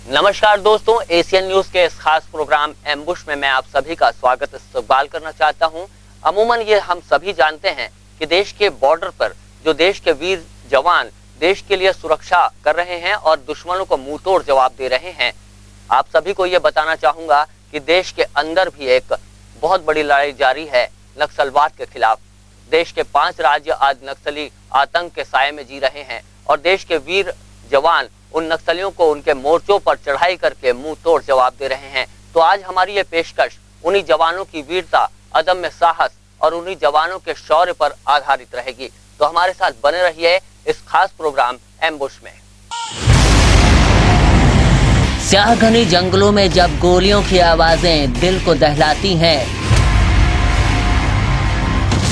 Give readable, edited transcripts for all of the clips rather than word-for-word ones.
नमस्कार दोस्तों, Asian news के इस खास प्रोग्राम एम्बुश में मैं आप सभी का स्वागत इस्तकबाल करना चाहता हूं। अमूमन ये हम सभी जानते हैं कि देश के बॉर्डर पर जो देश के वीर जवान देश के लिए सुरक्षा कर रहे हैं और दुश्मनों को मुंह तोड़ जवाब दे रहे हैं। आप सभी को ये बताना चाहूंगा कि देश के अंदर भी एक बहुत बड़ी लड़ाई जारी है नक्सलवाद के खिलाफ। देश के 5 राज्य आज नक्सली आतंक के साये में जी रहे हैं और देश के वीर जवान उन नक्सलियों को उनके मोर्चों पर चढ़ाई करके मुंह तोड़ जवाब दे रहे हैं। तो आज हमारी ये पेशकश उन्हीं जवानों की वीरता, अदम्य साहस और उन्हीं जवानों के शौर्य पर आधारित रहेगी। तो हमारे साथ बने रहिए इस खास प्रोग्राम एम्बुश में। स्याह घनी जंगलों में जब गोलियों की आवाजें दिल को दहलाती हैं,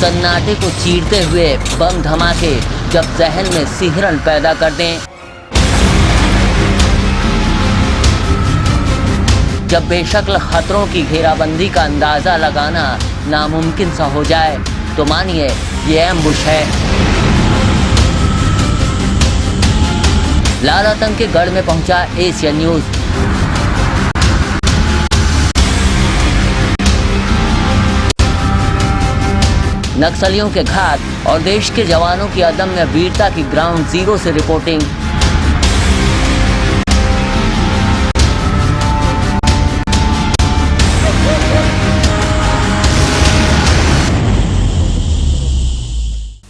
सन्नाटे को चीरते हुए बम धमाके जब जहन में सिहरन पैदा कर दें, जब बेशक्ल खतरों की घेराबंदी का अंदाजा लगाना नामुमकिन सा हो जाए, तो मानिए ये एम्बुश है। लाल आतंक के गढ़ में पहुंचा एशियन न्यूज। नक्सलियों के घात और देश के जवानों की अदम्य वीरता की ग्राउंड जीरो से रिपोर्टिंग।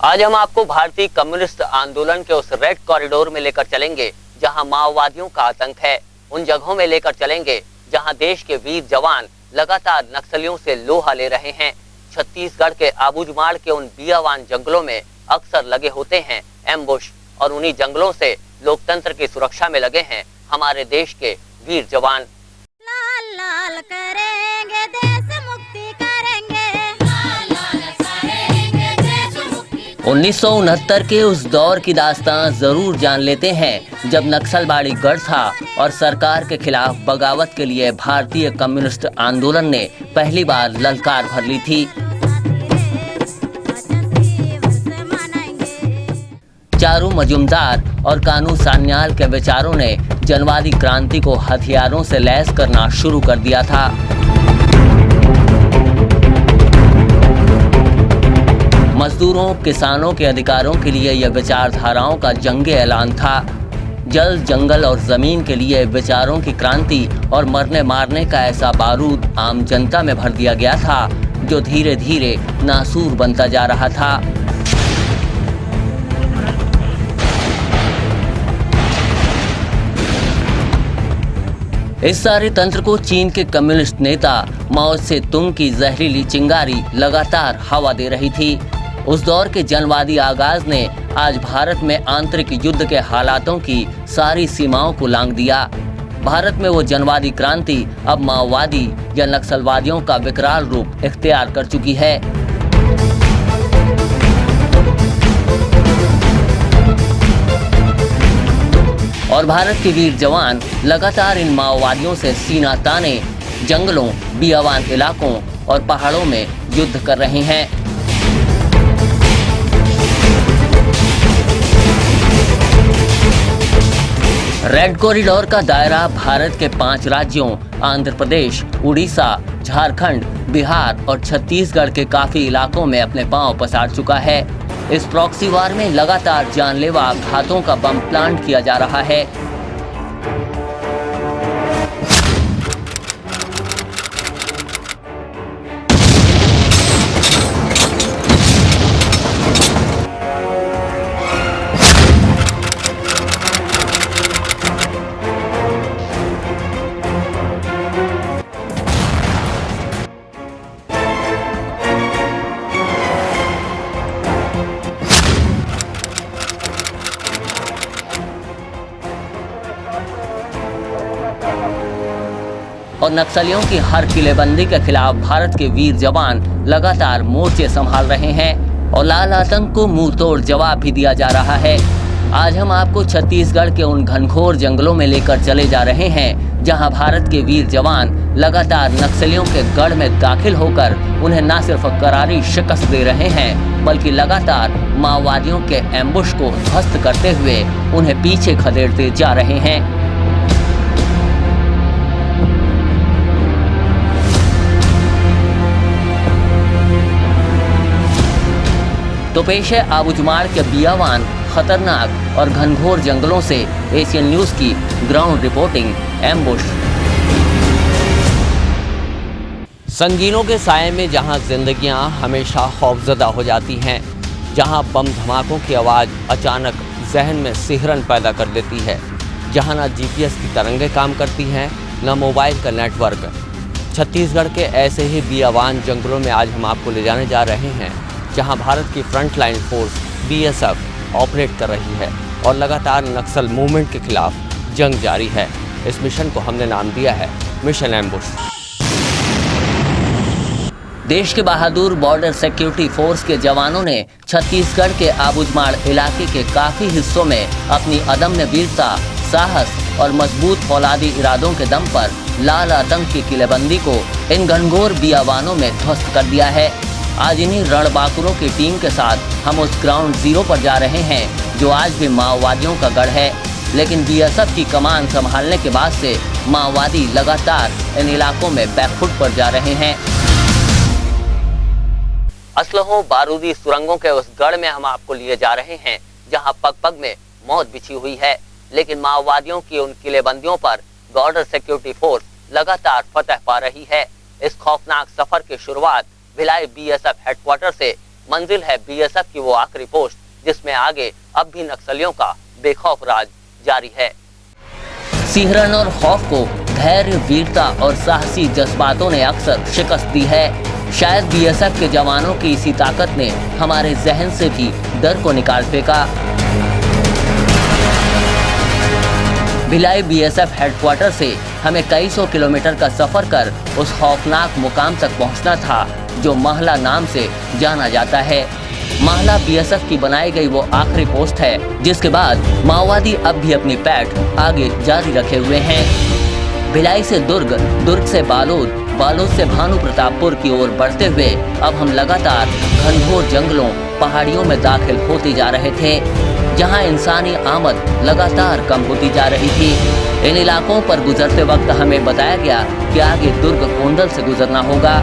आज हम आपको भारतीय कम्युनिस्ट आंदोलन के उस रेड कॉरिडोर में लेकर चलेंगे जहां माओवादियों का आतंक है। उन जगहों में लेकर चलेंगे जहां देश के वीर जवान लगातार नक्सलियों से लोहा ले रहे हैं। छत्तीसगढ़ के आबूझमाड़ के उन बियावान जंगलों में अक्सर लगे होते हैं एम्बुश, और उन्हीं जंगलों से लोकतंत्र की सुरक्षा में लगे हैं हमारे देश के वीर जवान। लाल लाल करेंगे देश मुक्ति करेंगे, लाल लाल करेंगे देश मुक्ति। 1969 के उस दौर की दास्तां जरूर जान लेते हैं जब नक्सलबाड़ी गढ़ था और सरकार के खिलाफ बगावत के लिए भारतीय कम्युनिस्ट आंदोलन ने पहली बार ललकार भर ली थी। चारू मजूमदार और कानू सान्याल के विचारों ने जनवादी क्रांति को हथियारों से लैस करना शुरू कर दिया था। मजदूरों, किसानों के अधिकारों के लिए यह विचारधाराओं का जंगे ऐलान था। जल, जंगल और जमीन के लिए विचारों की क्रांति और मरने मारने का ऐसा बारूद आम जनता में भर दिया गया था जो धीरे धीरे नासूर बनता जा रहा था। इस सारे तंत्र को चीन के कम्युनिस्ट नेता माओ से तुंग की जहरीली चिंगारी लगातार हवा दे रही थी। उस दौर के जनवादी आगाज ने आज भारत में आंतरिक युद्ध के हालातों की सारी सीमाओं को लांघ दिया। भारत में वो जनवादी क्रांति अब माओवादी या नक्सलवादियों का विकराल रूप इख्तियार कर चुकी है। और भारत के वीर जवान लगातार इन माओवादियों से सीना ताने जंगलों, बियावान इलाकों और पहाड़ों में युद्ध कर रहे हैं। रेड कॉरिडोर का दायरा भारत के 5 राज्यों आंध्र प्रदेश, उड़ीसा, झारखंड, बिहार और छत्तीसगढ़ के काफी इलाकों में अपने पांव पसार चुका है। इस प्रॉक्सी वार में लगातार जानलेवा घातों का बम प्लांट किया जा रहा है। और नक्सलियों की हर किलेबंदी के खिलाफ भारत के वीर जवान लगातार मोर्चे संभाल रहे हैं और लाल आतंक को मुंह तोड़ जवाब भी दिया जा रहा है। आज हम आपको छत्तीसगढ़ के उन घनघोर जंगलों में लेकर चले जा रहे हैं जहां भारत के वीर जवान लगातार नक्सलियों के गढ़ में दाखिल होकर उन्हें न सिर्फ करारी शिकस्त दे रहे हैं बल्कि लगातार माओवादियों के एम्बुश को ध्वस्त करते हुए उन्हें पीछे खदेड़ते जा रहे हैं। तो पेश है आबूझमाड़ के बियावान, खतरनाक और घनघोर जंगलों से एशियन न्यूज की ग्राउंड रिपोर्टिंग एम्बुश। संगीनों के साये में जहां जिंदगियां हमेशा खौफजदा हो जाती हैं, जहां बम धमाकों की आवाज़ अचानक जहन में सिहरन पैदा कर देती है, जहां ना जीपीएस की तरंगें काम करती हैं, न मोबाइल का नेटवर्क। छत्तीसगढ़ के ऐसे ही बियावान जंगलों में आज हम आपको ले जाने जा रहे हैं, जहां भारत की फ्रंटलाइन फोर्स बीएसएफ ऑपरेट कर रही है और लगातार नक्सल मूवमेंट के खिलाफ जंग जारी है। इस मिशन को हमने नाम दिया है मिशन एम्बुश। देश के बहादुर बॉर्डर सिक्योरिटी फोर्स के जवानों ने छत्तीसगढ़ के आबूझमाड़ इलाके के काफी हिस्सों में अपनी अदम्य वीरता, साहस और मजबूत फौलादी इरादों के दम पर लाल आतंक की किलेबंदी को इन घनघोर बियावानों में ध्वस्त कर दिया है। आज इन्हीं रणबांकुरों की टीम के साथ हम उस ग्राउंड जीरो पर जा रहे हैं जो आज भी माओवादियों का गढ़ है, लेकिन बीएसएफ की कमान संभालने के बाद से माओवादी लगातार इन इलाकों में बैकफुट पर जा रहे हैं। असलहों बारूदी सुरंगों के उस गढ़ में हम आपको लिए जा रहे हैं जहां पग पग में मौत बिछी हुई है, लेकिन माओवादियों की उन किलेबंदियों पर बॉर्डर सिक्योरिटी फोर्स लगातार फतह पा रही है। इस खौफनाक सफर की शुरुआत भिलाई बीएसएफ हेडक्वार्टर से, मंजिल है बीएसएफ की वो आखिरी पोस्ट जिसमें आगे अब भी नक्सलियों का बेखौफ राज जारी है। सिहरन और खौफ को धैर्य, वीरता और साहसी जज्बातों ने अक्सर शिकस्त दी है। शायद बीएसएफ के जवानों की इसी ताकत ने हमारे जहन से भी डर को निकाल फेंका। भिलाई बीएसएफ हेडक्वार्टर से हमें कई सौ किलोमीटर का सफर कर उस खौफनाक मुकाम तक पहुंचना था जो महला नाम से जाना जाता है। महला बीएसएफ की बनाई गई वो आखिरी पोस्ट है जिसके बाद माओवादी अब भी अपनी पैठ आगे जारी रखे हुए हैं। भिलाई से दुर्ग, दुर्ग से बालोद, बालोद से भानु प्रतापपुर की ओर बढ़ते हुए अब हम लगातार घनघोर जंगलों, पहाड़ियों में दाखिल होते जा रहे थे, जहां इंसानी आमद लगातार कम होती जा रही थी। इन इलाकों पर गुजरते वक्त हमें बताया गया कि आगे दुर्ग कोंदल से गुजरना होगा।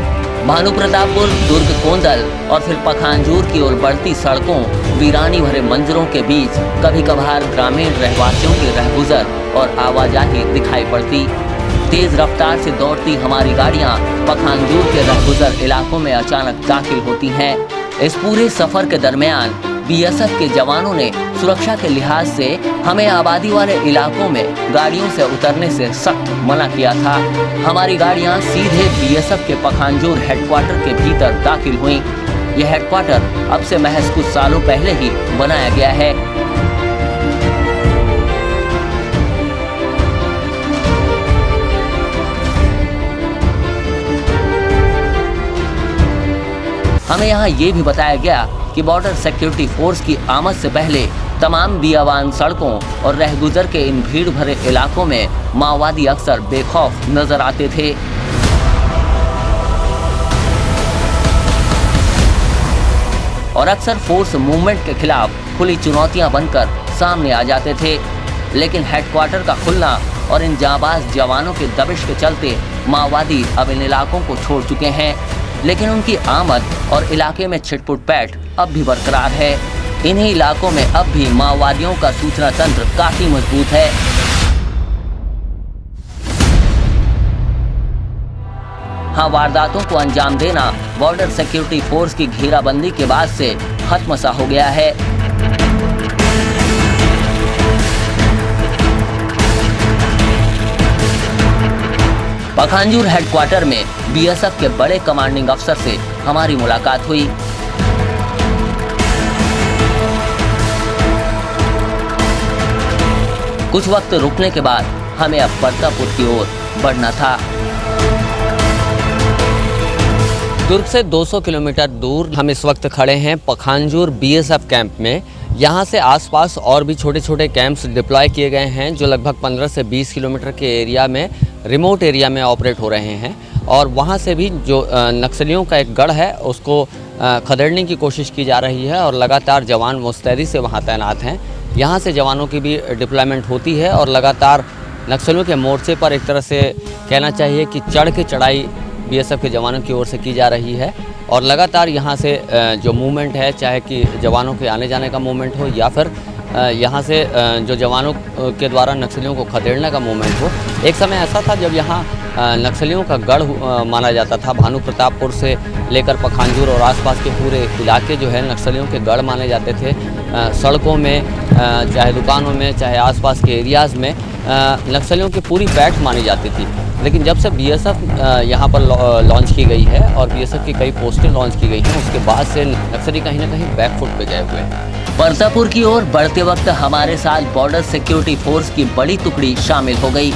भानु प्रतापपुर, दुर्ग कोंदल और फिर पखांजूर की ओर बढ़ती सड़कों, वीरानी भरे मंजरों के बीच कभी कभार ग्रामीण रहवासियों की रहगुजर और आवाजाही दिखाई पड़ती। तेज रफ्तार से दौड़ती हमारी गाड़ियां पखांजूर के रहगुजर इलाकों में अचानक दाखिल होती हैं। इस पूरे सफर के दरमियान बीएसएफ के जवानों ने सुरक्षा के लिहाज से हमें आबादी वाले इलाकों में गाड़ियों से उतरने से सख्त मना किया था। हमारी गाड़ियां सीधे बीएसएफ के पखांजूर हेडक्वार्टर के भीतर दाखिल हुईं। यह हेडक्वार्टर अब से महज कुछ सालों पहले ही बनाया गया है। हमें यहाँ ये भी बताया गया कि बॉर्डर सिक्योरिटी फोर्स की आमद से पहले तमाम बियावान सड़कों और रहगुजर के इन भीड़ भरे इलाकों में माओवादी अक्सर बेखौफ नजर आते थे। और अक्सर फोर्स मूवमेंट के खिलाफ खुली चुनौतियां बनकर सामने आ जाते थे, लेकिन हेडक्वार्टर का खुलना और इन जाबाज जवानों के दबिश के चलते माओवादी अब इन इलाकों को छोड़ चुके हैं, लेकिन उनकी आमद और इलाके में छिटपुट पैठ अब भी बरकरार है। इन्हीं इलाकों में अब भी माओवादियों का सूचना तंत्र काफी मजबूत है। हाँ, वारदातों को अंजाम देना बॉर्डर सिक्योरिटी फोर्स की घेराबंदी के बाद से खत्म सा हो गया है। पखांजूर हेडक्वार्टर में बीएसएफ के बड़े कमांडिंग अफसर से हमारी मुलाकात हुई। कुछ वक्त रुकने के बाद हमें अब परतापुर की ओर बढ़ना था। दुर्ग से 200 किलोमीटर दूर हम इस वक्त खड़े हैं पखांजूर बीएसएफ कैंप में। यहाँ से आसपास और भी छोटे छोटे कैंप्स डिप्लॉय किए गए हैं जो लगभग 15 से 20 किलोमीटर के एरिया में, रिमोट एरिया में ऑपरेट हो रहे हैं। और वहाँ से भी जो नक्सलियों का एक गढ़ है उसको खदेड़ने की कोशिश की जा रही है और लगातार जवान मुस्तैदी से वहाँ तैनात हैं। यहाँ से जवानों की भी डिप्लॉयमेंट होती है और लगातार नक्सलियों के मोर्चे पर एक तरह से कहना चाहिए कि चढ़ के चढ़ाई बीएसएफ के जवानों की ओर से की जा रही है। और लगातार यहाँ से जो मूवमेंट है, चाहे कि जवानों के आने जाने का मूवमेंट हो या फिर यहाँ से जो जवानों के द्वारा नक्सलियों को खदेड़ने का मूवमेंट हो। एक समय ऐसा था जब यहाँ नक्सलियों का गढ़ माना जाता था। भानु प्रतापपुर से लेकर पखांजूर और आसपास के पूरे इलाके जो है नक्सलियों के गढ़ माने जाते थे। सड़कों में, चाहे दुकानों में, चाहे आसपास के एरियाज़ में नक्सलियों की पूरी बैठ मानी जाती थी। लेकिन जब से बीएसएफ यहाँ पर लॉन्च की गई है और बीएसएफ की कई पोस्टें लॉन्च की गई हैं, उसके बाद से नक्सली कहीं ना कहीं बैकफुट पे गए हुए हैं। परतापुर की ओर बढ़ते वक्त हमारे साथ बॉर्डर सिक्योरिटी फोर्स की बड़ी टुकड़ी शामिल हो गई।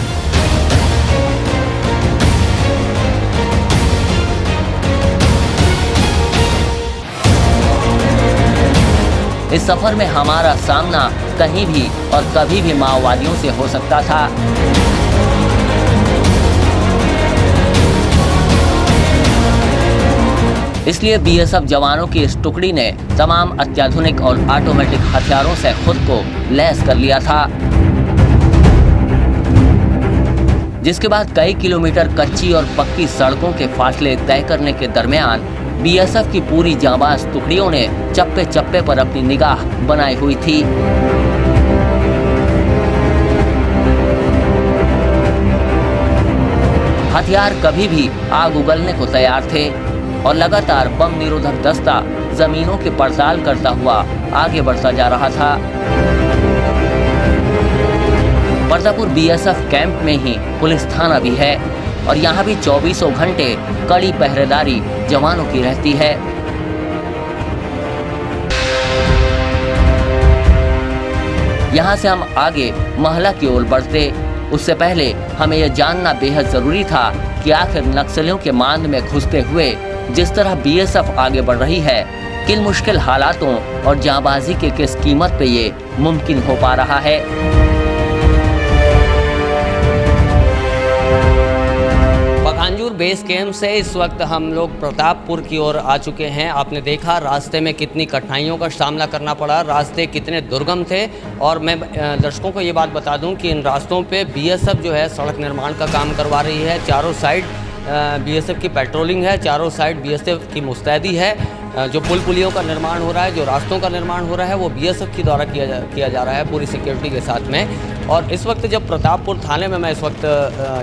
इस सफर में हमारा सामना कहीं भी और कभी भी माओवादियों से हो सकता था। इसलिए बीएसएफ जवानों की इस टुकड़ी ने तमाम अत्याधुनिक और ऑटोमेटिक हथियारों से खुद को लैस कर लिया था, जिसके बाद कई किलोमीटर कच्ची और पक्की सड़कों के फासले तय करने के दरमियान बीएसएफ की पूरी जांबाज टुकड़ियों ने चप्पे चप्पे पर अपनी निगाह बनाई हुई थी। हथियार कभी भी आग उगलने को तैयार थे और लगातार बम निरोधक दस्ता जमीनों की पड़ताल करता हुआ आगे बढ़ता जा रहा था। परतापुर बीएसएफ कैंप में ही पुलिस थाना भी है और यहाँ भी 24 घंटे कड़ी पहरेदारी जवानों की रहती है। यहाँ से हम आगे महला की ओर बढ़ते, उससे पहले हमें यह जानना बेहद जरूरी था कि आखिर नक्सलियों के मांद में घुसते हुए जिस तरह बीएसएफ आगे बढ़ रही है, किन मुश्किल हालातों और जांबाजी के किस कीमत पे ये मुमकिन हो पा रहा है। पखांजूर बेस कैंप से इस वक्त हम लोग प्रतापपुर की ओर आ चुके हैं। आपने देखा रास्ते में कितनी कठिनाइयों का सामना करना पड़ा, रास्ते कितने दुर्गम थे। और मैं दर्शकों को ये बात बता दूं कि इन रास्तों पे बीएसएफ जो है सड़क निर्माण का काम करवा रही है। चारों साइड बीएसएफ की पेट्रोलिंग है, चारों साइड बीएसएफ की मुस्तैदी है। जो पुल पुलियों का निर्माण हो रहा है, जो रास्तों का निर्माण हो रहा है, वो बीएसएफ के द्वारा किया जा रहा है पूरी सिक्योरिटी के साथ में। और इस वक्त जब प्रतापपुर थाने में मैं इस वक्त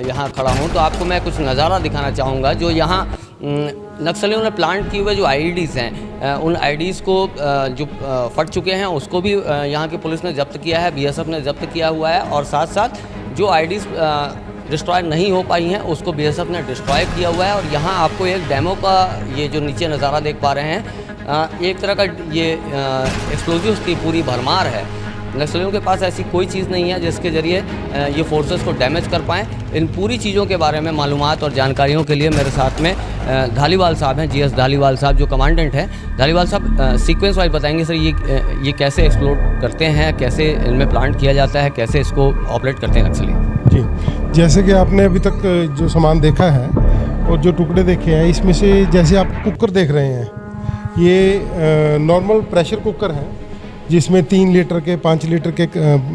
यहाँ खड़ा हूँ तो आपको मैं कुछ नज़ारा दिखाना चाहूँगा। जो यहाँ नक्सलियों ने प्लांट किए हुए जो आईडीज़ हैं, उन आईडीज़ को जो फट चुके हैं उसको भी यहाँ की पुलिस ने जब्त किया है, बीएसएफ ने जब्त किया हुआ है। और साथ साथ जो आईडीज़ डिस्ट्रॉय नहीं हो पाई हैं उसको बीएसएफ ने डिस्ट्रॉय किया हुआ है। और यहाँ आपको एक डेमो का ये जो नीचे नज़ारा देख पा रहे हैं, एक तरह का ये एक्सप्लोजिव्स की पूरी भरमार है। नक्सलियों के पास ऐसी कोई चीज़ नहीं है जिसके ज़रिए ये फोर्सेस को डैमेज कर पाएँ। इन पूरी चीज़ों के बारे में मालूमात और जानकारियों के लिए मेरे साथ में धालीवाल साहब हैं, जीएस धालीवाल साहब जो कमांडेंट हैं। धालीवाल साहब सीक्वेंस वाइज बताएंगे सर, ये कैसे एक्सप्लोर करते हैं, कैसे इनमें प्लांट किया जाता है, कैसे इसको ऑपरेट करते हैं नक्सली? जी, जैसे कि आपने अभी तक जो सामान देखा है और जो टुकड़े देखे हैं, इसमें से जैसे आप कुकर देख रहे हैं, ये नॉर्मल प्रेशर कुकर हैं जिसमें 3 लीटर के 5 लीटर के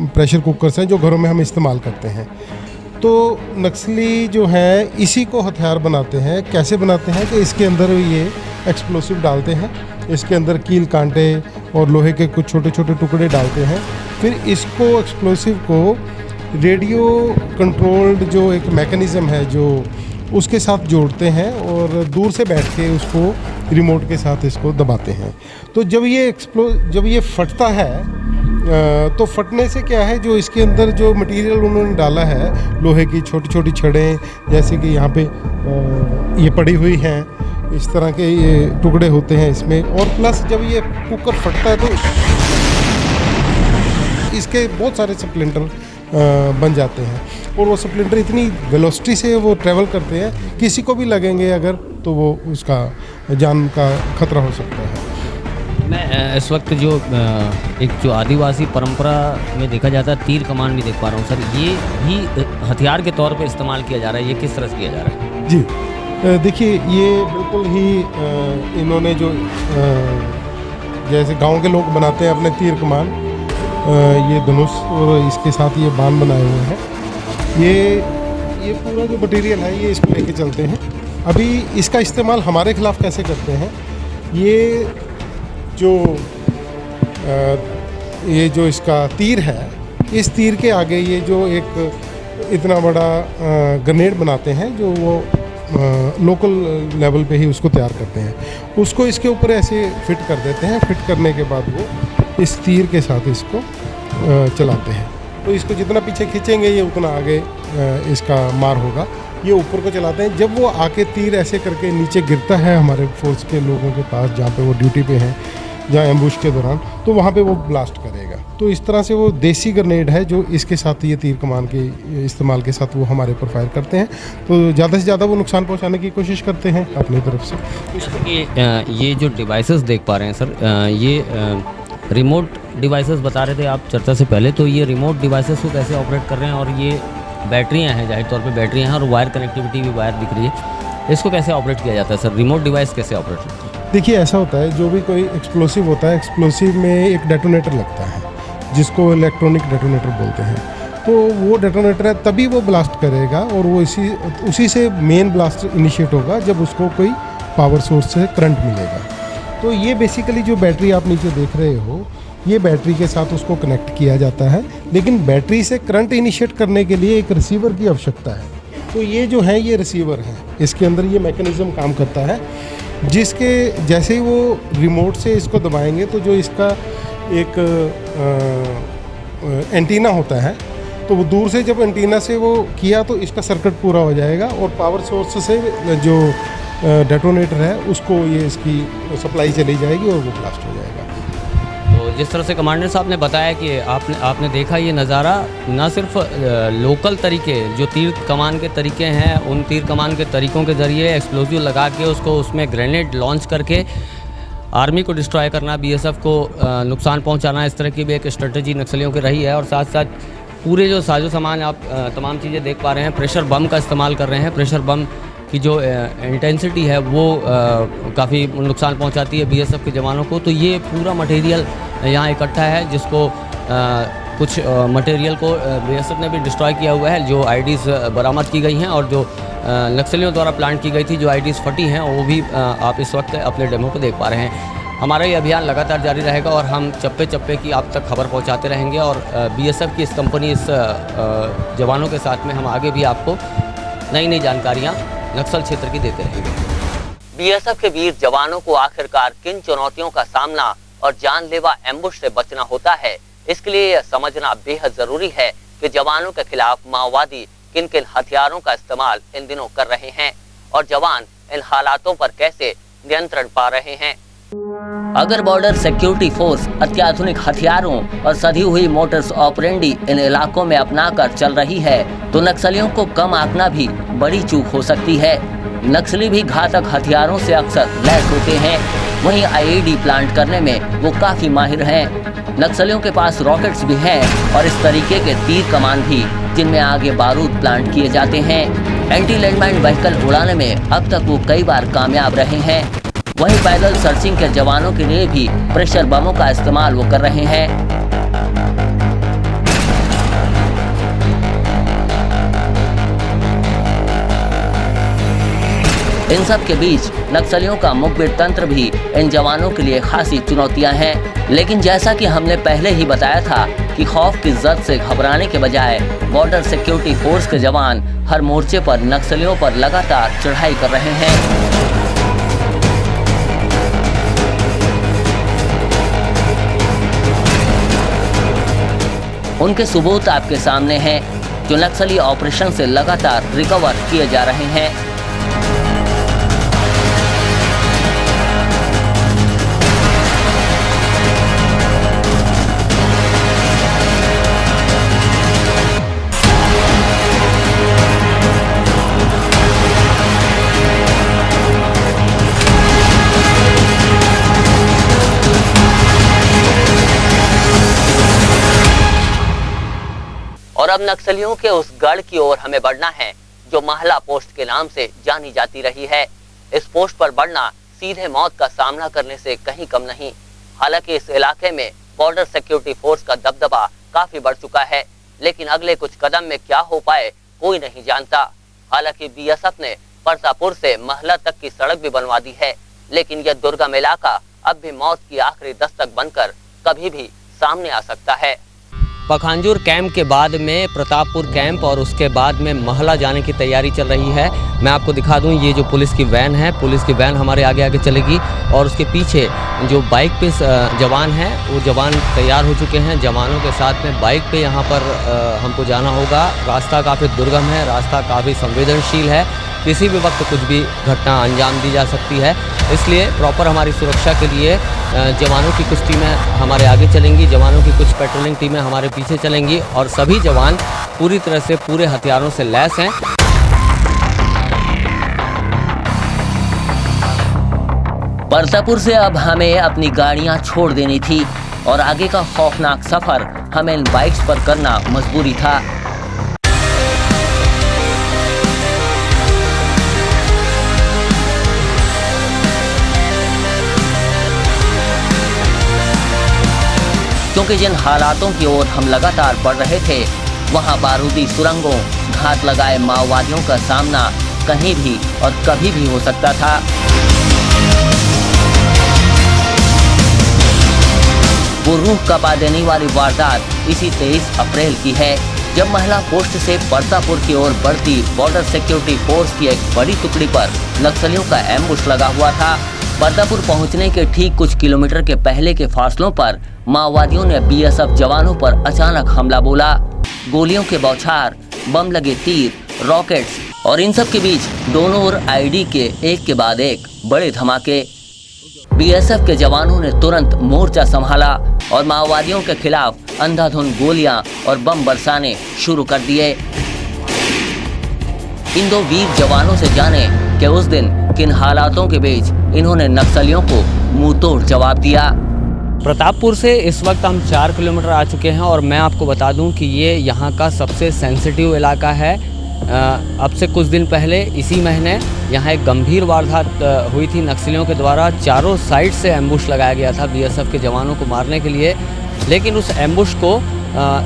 प्रेशर कुकर्स हैं जो घरों में हम इस्तेमाल करते हैं। तो नक्सली जो है इसी को हथियार बनाते हैं। कैसे बनाते हैं कि इसके अंदर ये एक्सप्लोसिव डालते हैं, इसके अंदर कील कांटे और लोहे के कुछ छोटे छोटे टुकड़े डालते हैं। फिर इसको एक्सप्लोसिव को रेडियो कंट्रोल्ड जो एक मैकेनिज़्म है जो उसके साथ जोड़ते हैं और दूर से बैठ के उसको रिमोट के साथ इसको दबाते हैं। तो जब ये फटता है तो फटने से क्या है, जो इसके अंदर जो मटेरियल उन्होंने डाला है, लोहे की छोटी छोटी छड़ें जैसे कि यहाँ पे ये पड़ी हुई हैं, इस तरह के ये टुकड़े होते हैं इसमें। और प्लस जब ये कुकर फटता है तो इसके बहुत सारे स्प्लिंटर बन जाते हैं और वो स्प्लिंटर इतनी वेलोसिटी से वो ट्रैवल करते हैं, किसी को भी लगेंगे अगर तो वो उसका जान का खतरा हो सकता है। मैं इस वक्त जो एक जो आदिवासी परंपरा में देखा जाता है तीर कमान भी देख पा रहा हूँ सर, ये भी हथियार के तौर पे इस्तेमाल किया जा रहा है, ये किस तरह से किया जा रहा है? जी देखिए, ये बिल्कुल ही इन्होंने जो जैसे गांव के लोग बनाते हैं अपने तीर कमान, ये धनुष और इसके साथ ये बाण बनाए हुए हैं। ये पूरा जो मटेरियल है ये इसको लेके चलते हैं अभी इसका इस्तेमाल हमारे खिलाफ कैसे करते हैं, ये जो इसका तीर है, इस तीर के आगे ये जो एक इतना बड़ा ग्रेनेड बनाते हैं, जो वो लोकल लेवल पे ही उसको तैयार करते हैं, उसको इसके ऊपर ऐसे फिट कर देते हैं। फिट करने के बाद वो इस तीर के साथ इसको चलाते हैं। तो इसको जितना पीछे खींचेंगे ये उतना आगे इसका मार होगा। ये ऊपर को चलाते हैं, जब वो आके तीर ऐसे करके नीचे गिरता है हमारे फोर्स के लोगों के पास, जहाँ पे वो ड्यूटी पे हैं, जहाँ एम्बुश के दौरान, तो वहाँ पे वो ब्लास्ट करेगा। तो इस तरह से वो देसी ग्रेनेड है जो इसके साथ, ये तीर कमान के इस्तेमाल के साथ वो हमारे ऊपर फायर करते हैं। तो ज़्यादा से ज़्यादा वो नुकसान पहुँचाने की कोशिश करते हैं अपनी तरफ से। ये जो डिवाइसेस देख पा रहे हैं सर, ये रिमोट डिवाइसेस बता रहे थे आप चर्चा से पहले, तो ये रिमोट डिवाइसेस को कैसे ऑपरेट कर रहे हैं, और ये बैटरियाँ हैं, जाहिर तौर पे बैटरियाँ हैं, और वायर कनेक्टिविटी भी वायर दिख रही है, इसको कैसे ऑपरेट किया जाता है सर? रिमोट डिवाइस कैसे ऑपरेट होता है? देखिए, ऐसा होता है, जो भी कोई एक्सप्लोसिव होता है, एक्सप्लोसिव में एक डेटोनेटर लगता है जिसको इलेक्ट्रॉनिक डेटोनेटर बोलते हैं। तो वो डेटोनेटर है, तभी वो ब्लास्ट करेगा, और वो उसी से मेन ब्लास्ट इनिशिएट होगा जब उसको कोई पावर सोर्स से करंट मिलेगा। तो ये बेसिकली जो बैटरी आप नीचे देख रहे हो, ये बैटरी के साथ उसको कनेक्ट किया जाता है, लेकिन बैटरी से करंट इनिशिएट करने के लिए एक रिसीवर की आवश्यकता है। तो ये जो है, ये रिसीवर है, इसके अंदर ये मैकेनिज़्म काम करता है, जिसके जैसे ही वो रिमोट से इसको दबाएंगे तो जो इसका एक एंटीना होता है, तो वो दूर से जब एंटीना से वो किया तो इसका सर्किट पूरा हो जाएगा, और पावर सोर्स से जो डेटोनेटर है उसको ये इसकी सप्लाई चली जाएगी और वो ब्लास्ट हो जाएगा। तो जिस तरह से कमांडर साहब ने बताया कि आपने देखा ये नज़ारा, ना सिर्फ लोकल तरीके जो तीर कमान के तरीके हैं, उन तीर कमान के तरीक़ों के ज़रिए एक्सप्लोजिव लगा के उसको उसमें ग्रेनेड लॉन्च करके आर्मी को डिस्ट्रॉय करना, बीएसएफ को नुकसान पहुंचाना, इस तरह की भी एक स्ट्रेटजी नक्सलियों की रही है। और साथ साथ पूरे जो साजो सामान आप तमाम चीज़ें देख पा रहे हैं, प्रेशर बम का इस्तेमाल कर रहे हैं। प्रेशर बम की जो इंटेंसिटी है वो काफ़ी नुकसान पहुंचाती है बीएसएफ के जवानों को। तो ये पूरा मटेरियल यहाँ इकट्ठा है, जिसको कुछ मटेरियल को बीएसएफ ने भी डिस्ट्रॉय किया हुआ है, जो आईडीज़ बरामद की गई हैं, और जो नक्सलियों द्वारा प्लांट की गई थी जो आईडीज़ फटी हैं, वो भी आप इस वक्त अपने डेमो पे देख पा रहे हैं। हमारा ये अभियान लगातार जारी रहेगा और हम चप्पे चप्पे की आप तक खबर पहुंचाते रहेंगे, और बीएसएफ की इस कंपनी, इस जवानों के साथ में हम आगे भी आपको नई नई जानकारियाँ नक्सल क्षेत्र की देते रहेंगे। बीएसएफ के वीर जवानों को आखिरकार किन चुनौतियों का सामना और जानलेवा एम्बुश से बचना होता है, इसके लिए यह समझना बेहद जरूरी है कि जवानों के खिलाफ माओवादी किन किन हथियारों का इस्तेमाल इन दिनों कर रहे हैं, और जवान इन हालातों पर कैसे नियंत्रण पा रहे हैं। अगर बॉर्डर सिक्योरिटी फोर्स अत्याधुनिक हथियारों और सधी हुई मोटर्स ऑपरेंडी इन इलाकों में अपनाकर चल रही है, तो नक्सलियों को कम आंकना भी बड़ी चूक हो सकती है। नक्सली भी घातक हथियारों से अक्सर लैस होते हैं, वहीं आईईडी प्लांट करने में वो काफी माहिर हैं। नक्सलियों के पास रॉकेट्स भी हैं और इस तरीके के तीर कमान भी, जिनमें आगे बारूद प्लांट किए जाते हैं। एंटी लैंडमाइन व्हीकल उड़ाने में अब तक वो कई बार कामयाब रहे हैं। वहीं पैदल सर्चिंग के जवानों के लिए भी प्रेशर बमों का इस्तेमाल वो कर रहे हैं। इन सब के बीच नक्सलियों का मुखबिर तंत्र भी इन जवानों के लिए खासी चुनौतियां हैं। लेकिन जैसा कि हमने पहले ही बताया था कि खौफ की जद से घबराने के बजाय बॉर्डर सिक्योरिटी फोर्स के जवान हर मोर्चे पर नक्सलियों पर लगातार चढ़ाई कर रहे हैं। उनके सबूत आपके सामने हैं, जो नक्सली ऑपरेशन से लगातार रिकवर किए जा रहे हैं। और अब नक्सलियों के उस गढ़ की ओर हमें बढ़ना है जो महला पोस्ट के नाम से जानी जाती रही है। इस पोस्ट पर बढ़ना सीधे मौत का सामना करने से कहीं कम नहीं। हालांकि इस इलाके में बॉर्डर सिक्योरिटी फोर्स का दबदबा काफी बढ़ चुका है, लेकिन अगले कुछ कदम में क्या हो पाए कोई नहीं जानता। हालांकि बीएसएफ ने परतापुर से महला तक की सड़क भी बनवा दी है, लेकिन यह दुर्गम इलाका अब भी मौत की आखिरी दस्तक बनकर कभी भी सामने आ सकता है। पखांजूर कैंप के बाद में प्रतापपुर कैंप और उसके बाद में महला जाने की तैयारी चल रही है। मैं आपको दिखा दूं, ये जो पुलिस की वैन है, पुलिस की वैन हमारे आगे आगे चलेगी और उसके पीछे जो बाइक पे जवान हैं, वो जवान तैयार हो चुके हैं। जवानों के साथ में बाइक पे यहाँ पर हमको जाना होगा। रास्ता काफ़ी दुर्गम है, रास्ता काफ़ी संवेदनशील है, किसी भी वक्त कुछ भी घटना अंजाम दी जा सकती है। इसलिए प्रॉपर हमारी सुरक्षा के लिए जवानों की कुछ टीमें हमारे आगे चलेंगी, जवानों की कुछ पेट्रोलिंग टीमें हमारे पीछे चलेंगी और सभी जवान पूरी तरह से पूरे हथियारों से लैस हैं। परतापुर से अब हमें अपनी गाड़ियां छोड़ देनी थी और आगे का खौफनाक सफर हमें इन बाइक्स पर करना मजबूरी था। क्योंकि जिन हालातों की ओर हम लगातार बढ़ रहे थे, वहां बारूदी सुरंगों, घात लगाए माओवादियों का सामना कहीं भी और कभी भी हो सकता था। वो रूह कपा देने वाली वारदात इसी 23 अप्रैल की है, जब महिला पोस्ट से परतापुर की ओर बढ़ती बॉर्डर सिक्योरिटी फोर्स की एक बड़ी टुकड़ी पर नक्सलियों का एम्बुश लगा हुआ था। परतापुर पहुंचने के ठीक कुछ किलोमीटर के पहले के फासलों पर माओवादियों ने बीएसएफ जवानों पर अचानक हमला बोला। गोलियों के बौछार, बम लगे तीर, रॉकेट्स और इन सब के बीच दोनों ओर आईडी के एक के बाद एक बड़े धमाके। बीएसएफ के जवानों ने तुरंत मोर्चा संभाला और माओवादियों के खिलाफ अंधाधुंध गोलियां और बम बरसाने शुरू कर दिए। इन दो वीर जवानों से जाने कि उस दिन किन हालातों के बीच इन्होंने नक्सलियों को मुंहतोड़ जवाब दिया। प्रतापपुर से इस वक्त हम 4 किलोमीटर आ चुके हैं और मैं आपको बता दूं कि ये यहाँ का सबसे सेंसिटिव इलाका है। अब से कुछ दिन पहले इसी महीने यहाँ एक गंभीर वारदात हुई थी। नक्सलियों के द्वारा चारों साइड से एम्बुश लगाया गया था बीएसएफ के जवानों को मारने के लिए, लेकिन उस एम्बुश को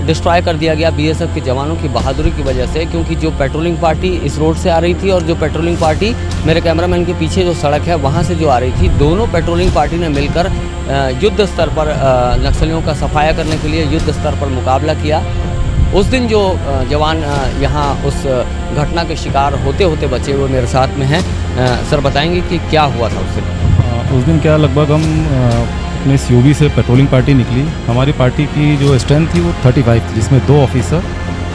डिस्ट्रॉय कर दिया गया बीएसएफ के जवानों की बहादुरी की वजह से, क्योंकि जो पेट्रोलिंग पार्टी इस रोड से आ रही थी और जो पेट्रोलिंग पार्टी मेरे कैमरामैन के पीछे जो सड़क है वहाँ से जो आ रही थी, दोनों पेट्रोलिंग पार्टी ने मिलकर युद्ध स्तर पर नक्सलियों का सफाया करने के लिए युद्ध स्तर पर मुकाबला किया। उस दिन जो जवान यहाँ उस घटना के शिकार होते होते बचे हुए मेरे साथ में हैं। सर बताएंगे कि क्या हुआ था उस दिन? उस दिन क्या लगभग हम अपने सीओबी से पेट्रोलिंग पार्टी निकली। हमारी पार्टी की जो स्ट्रेंथ थी वो 35 थी, जिसमें 2 ऑफिसर,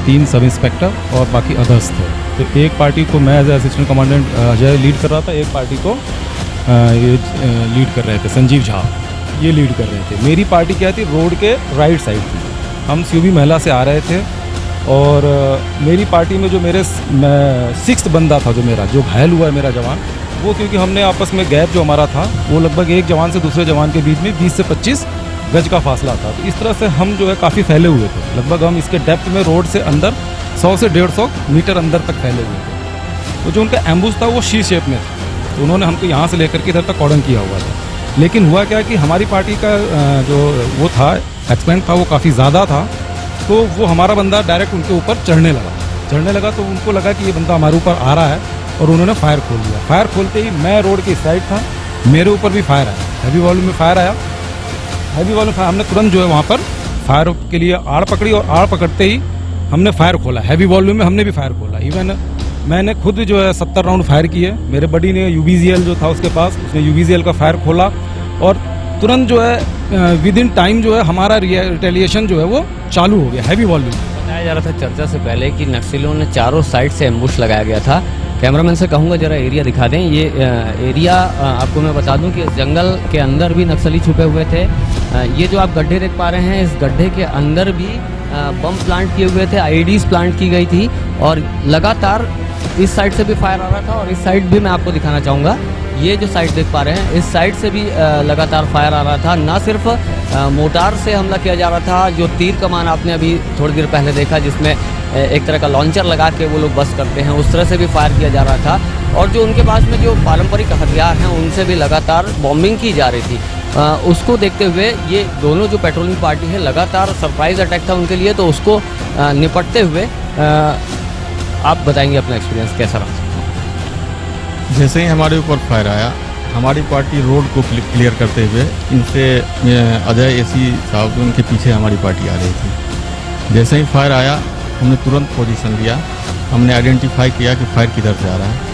3 सब इंस्पेक्टर और बाकी अदर्स थे। तो एक पार्टी को मैं as assistant commandant Ajay lead कर रहा था, एक पार्टी को ये लीड कर रहे थे संजीव झा, ये लीड कर रहे थे। मेरी पार्टी क्या थी, रोड के राइट साइड थी। हम सीओबी महिला से आ रहे थे और मेरी पार्टी में जो मेरे 6th बंदा था, जो घायल हुआ है मेरा जवान, वो क्योंकि हमने आपस में गैप जो हमारा था वो लगभग एक जवान से दूसरे जवान के बीच में 20 से 25 गज का फासला था। तो इस तरह से हम जो है काफ़ी फैले हुए थे। लगभग हम इसके डेप्थ में रोड से अंदर 100 से 150 मीटर अंदर तक फैले हुए थे। तो जो उनका एम्बुश था वो शी शेप में था, तो उन्होंने हमको यहाँ से लेकर के इधर तक कॉर्डन किया हुआ था। लेकिन हुआ क्या कि हमारी पार्टी का जो वो था एक्सपेंड था वो काफ़ी ज़्यादा था, तो वो हमारा बंदा डायरेक्ट उनके ऊपर चढ़ने लगा। तो उनको लगा कि ये बंदा हमारे ऊपर आ रहा है और उन्होंने फायर खोल दिया। फायर खोलते ही मैं रोड की साइड था, मेरे ऊपर भी फायर आया, हैवी वॉल्यूम में फायर आया। हैवी वॉल्यूम फायर हमने तुरंत जो है वहाँ पर फायर के लिए आड़ पकड़ी और आड़ पकड़ते ही हमने फायर खोला। हैवी वॉल्यूम में हमने भी फायर खोला। इवन मैंने खुद जो है 70 राउंड फायर किए। मेरे बडी ने UBGL जो था उसके पास, उसने UBGL का फायर खोला और तुरंत जो है विद इन टाइम जो है हमारा रिटेलिएशन जो है वो चालू हो गया हैवी वॉल्यूम। बताया जा रहा था चर्चा से पहले कि नक्सलियों ने चारों साइड से एम्बुश लगाया गया था। कैमरामैन से कहूँगा जरा एरिया दिखा दें। ये एरिया आपको मैं बता दूं कि जंगल के अंदर भी नक्सली छुपे हुए थे। ये जो आप गड्ढे देख पा रहे हैं, इस गड्ढे के अंदर भी बम प्लांट किए हुए थे, IEDs प्लांट की गई थी और लगातार इस साइड से भी फायर आ रहा था और इस साइड भी मैं आपको दिखाना चाहूँगा। ये जो साइड देख पा रहे हैं, इस साइड से भी लगातार फायर आ रहा था। ना सिर्फ मोटार से हमला किया जा रहा था, जो तीर कमान आपने अभी थोड़ी देर पहले देखा जिसमें एक तरह का लॉन्चर लगा के वो लोग बस करते हैं, उस तरह से भी फायर किया जा रहा था। और जो उनके पास में जो पारंपरिक हथियार हैं उनसे भी लगातार बॉम्बिंग की जा रही थी। उसको देखते हुए ये दोनों जो पेट्रोलिंग पार्टी है, लगातार सरप्राइज अटैक था उनके लिए, तो उसको निपटते हुए आप बताएंगे अपना एक्सपीरियंस कैसा रहा? जैसे ही हमारे ऊपर फायर आया, हमारी पार्टी रोड को क्लियर करते हुए इनसे अजय एसी साहब उनके पीछे हमारी पार्टी आ रही थी। जैसे ही फायर आया हमने तुरंत पोजीशन लिया, हमने आइडेंटिफाई किया कि फायर किधर से आ रहा है।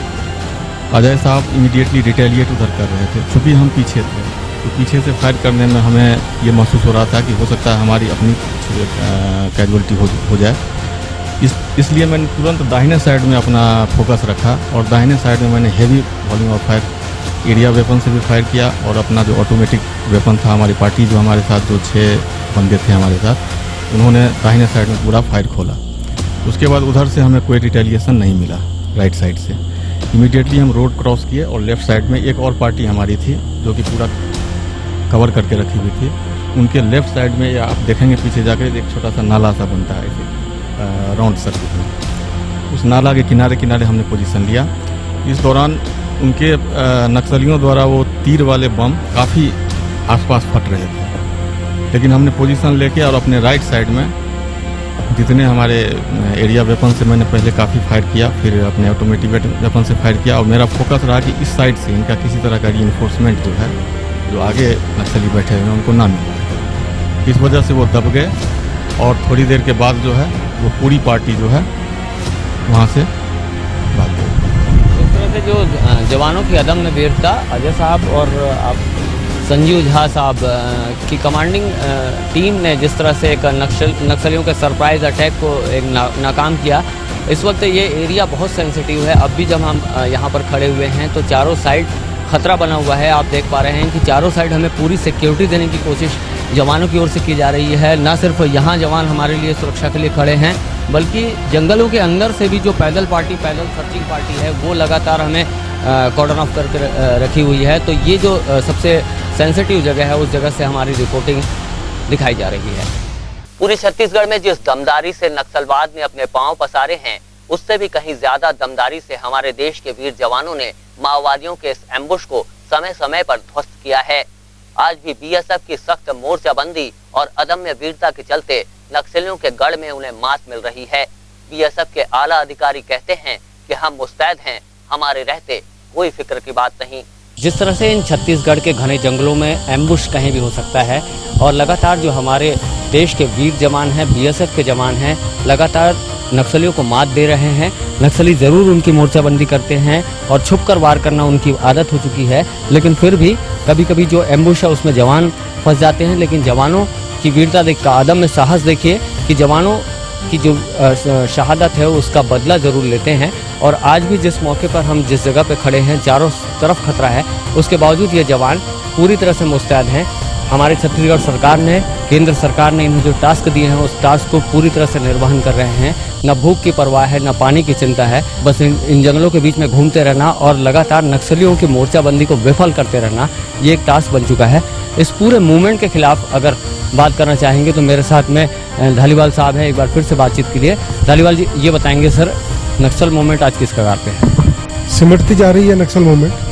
अजय साहब इमीडिएटली रिटेलिएट उधर कर रहे थे, चूँकि हम पीछे थे तो पीछे से फायर करने में हमें ये महसूस हो रहा था कि हो सकता है हमारी अपनी कैजुअलिटी हो जाए। इसलिए मैंने तुरंत दाहिने साइड में अपना फोकस रखा और दाहिने साइड में मैंने heavy volume of fire area weapon से भी फायर किया और अपना जो ऑटोमेटिक वेपन था, हमारी पार्टी जो हमारे साथ जो 6 बंदे थे हमारे साथ, उन्होंने दाहिने साइड में पूरा फायर खोला। उसके बाद उधर से हमें कोई रिटेलिएशन नहीं मिला राइट साइड से। इमीडिएटली हम रोड क्रॉस किए और लेफ्ट साइड में एक और पार्टी हमारी थी जो कि पूरा कवर करके रखी हुई थी। उनके लेफ्ट साइड में आप देखेंगे पीछे जाकर एक छोटा सा नाला सा बनता है ऐसे राउंड सर्किट में, उस नाला के किनारे किनारे हमने पोजीशन लिया। इस दौरान उनके नक्सलियों द्वारा वो तीर वाले बम काफ़ी आसपास फट रहे थे, लेकिन हमने पोजीशन लेके और अपने राइट साइड में जितने हमारे एरिया वेपन से मैंने पहले काफ़ी फायर किया, फिर अपने ऑटोमेटिक वेपन से फायर किया और मेरा फोकस रहा कि इस साइड से इनका किसी तरह का रीइंफोर्समेंट जो है, जो आगे नक्सली बैठे हुए हैं उनको ना मिले। इस वजह से वो दब गए और थोड़ी देर के बाद जो है वो पूरी पार्टी जो है वहाँ से भाग गई। इस तरह से जो जवानों की अदम्य वीरता, अजय साहब और आप संजीव झा साहब की कमांडिंग टीम ने जिस तरह से एक नक्सलियों के सरप्राइज अटैक को एक नाकाम किया। इस वक्त ये एरिया बहुत सेंसिटिव है। अब भी जब हम यहाँ पर खड़े हुए हैं तो चारों साइड खतरा बना हुआ है। आप देख पा रहे हैं कि चारों साइड हमें पूरी सिक्योरिटी देने की कोशिश जवानों की ओर से की जा रही है। न सिर्फ यहाँ जवान हमारे लिए सुरक्षा के लिए खड़े हैं, बल्कि जंगलों के अंदर से भी जो पैदल सर्चिंग पार्टी है वो लगातार हमें कॉर्डन ऑफ करके रखी हुई है। तो ये जो सबसे सेंसिटिव जगह है उस जगह से हमारी रिपोर्टिंग दिखाई जा रही है। पूरे छत्तीसगढ़ में जिस दमदारी से नक्सलवाद ने अपने पांव पसारे हैं, उससे भी कहीं ज्यादा दमदारी से हमारे देश के वीर जवानों ने माओवादियों के इस एम्बुश को समय समय पर ध्वस्त किया है। आज भी बीएसएफ की सख्त मोर्चाबंदी और अदम्य वीरता के चलते नक्सलियों के गढ़ में उन्हें मात मिल रही है। बीएसएफ के आला अधिकारी कहते हैं कि हम मुस्तैद हैं, हमारे रहते कोई फिक्र की बात नहीं। जिस तरह से इन छत्तीसगढ़ के घने जंगलों में एम्बुश कहीं भी हो सकता है और लगातार जो हमारे देश के वीर जवान हैं, बीएसएफ के जवान हैं, लगातार नक्सलियों को मात दे रहे हैं। नक्सली ज़रूर उनकी मोर्चाबंदी करते हैं और छुपकर वार करना उनकी आदत हो चुकी है, लेकिन फिर भी कभी कभी जो एम्बुश है उसमें जवान फंस जाते हैं। लेकिन जवानों की वीरता देखकर, आदम में साहस देखिए कि जवानों की जो शहादत है उसका बदला ज़रूर लेते हैं। और आज भी जिस मौके पर हम जिस जगह पे खड़े हैं, चारों तरफ खतरा है, उसके बावजूद ये जवान पूरी तरह से मुस्तैद हैं। हमारे छत्तीसगढ़ सरकार ने, केंद्र सरकार ने इन्हें जो टास्क दिए हैं उस टास्क को पूरी तरह से निर्वहन कर रहे हैं। न भूख की परवाह है, न पानी की चिंता है, बस इन जंगलों के बीच में घूमते रहना और लगातार नक्सलियों की मोर्चाबंदी को विफल करते रहना, ये एक टास्क बन चुका है। इस पूरे मूवमेंट के खिलाफ अगर बात करना चाहेंगे तो मेरे साथ में धालीवाल साहब हैं, एक बार फिर से बातचीत के लिए। धालीवाल जी, ये बताएंगे सर, नक्सल मूवमेंट आज किस कगार पे है? सिमटती जा रही है नक्सल मूवमेंट।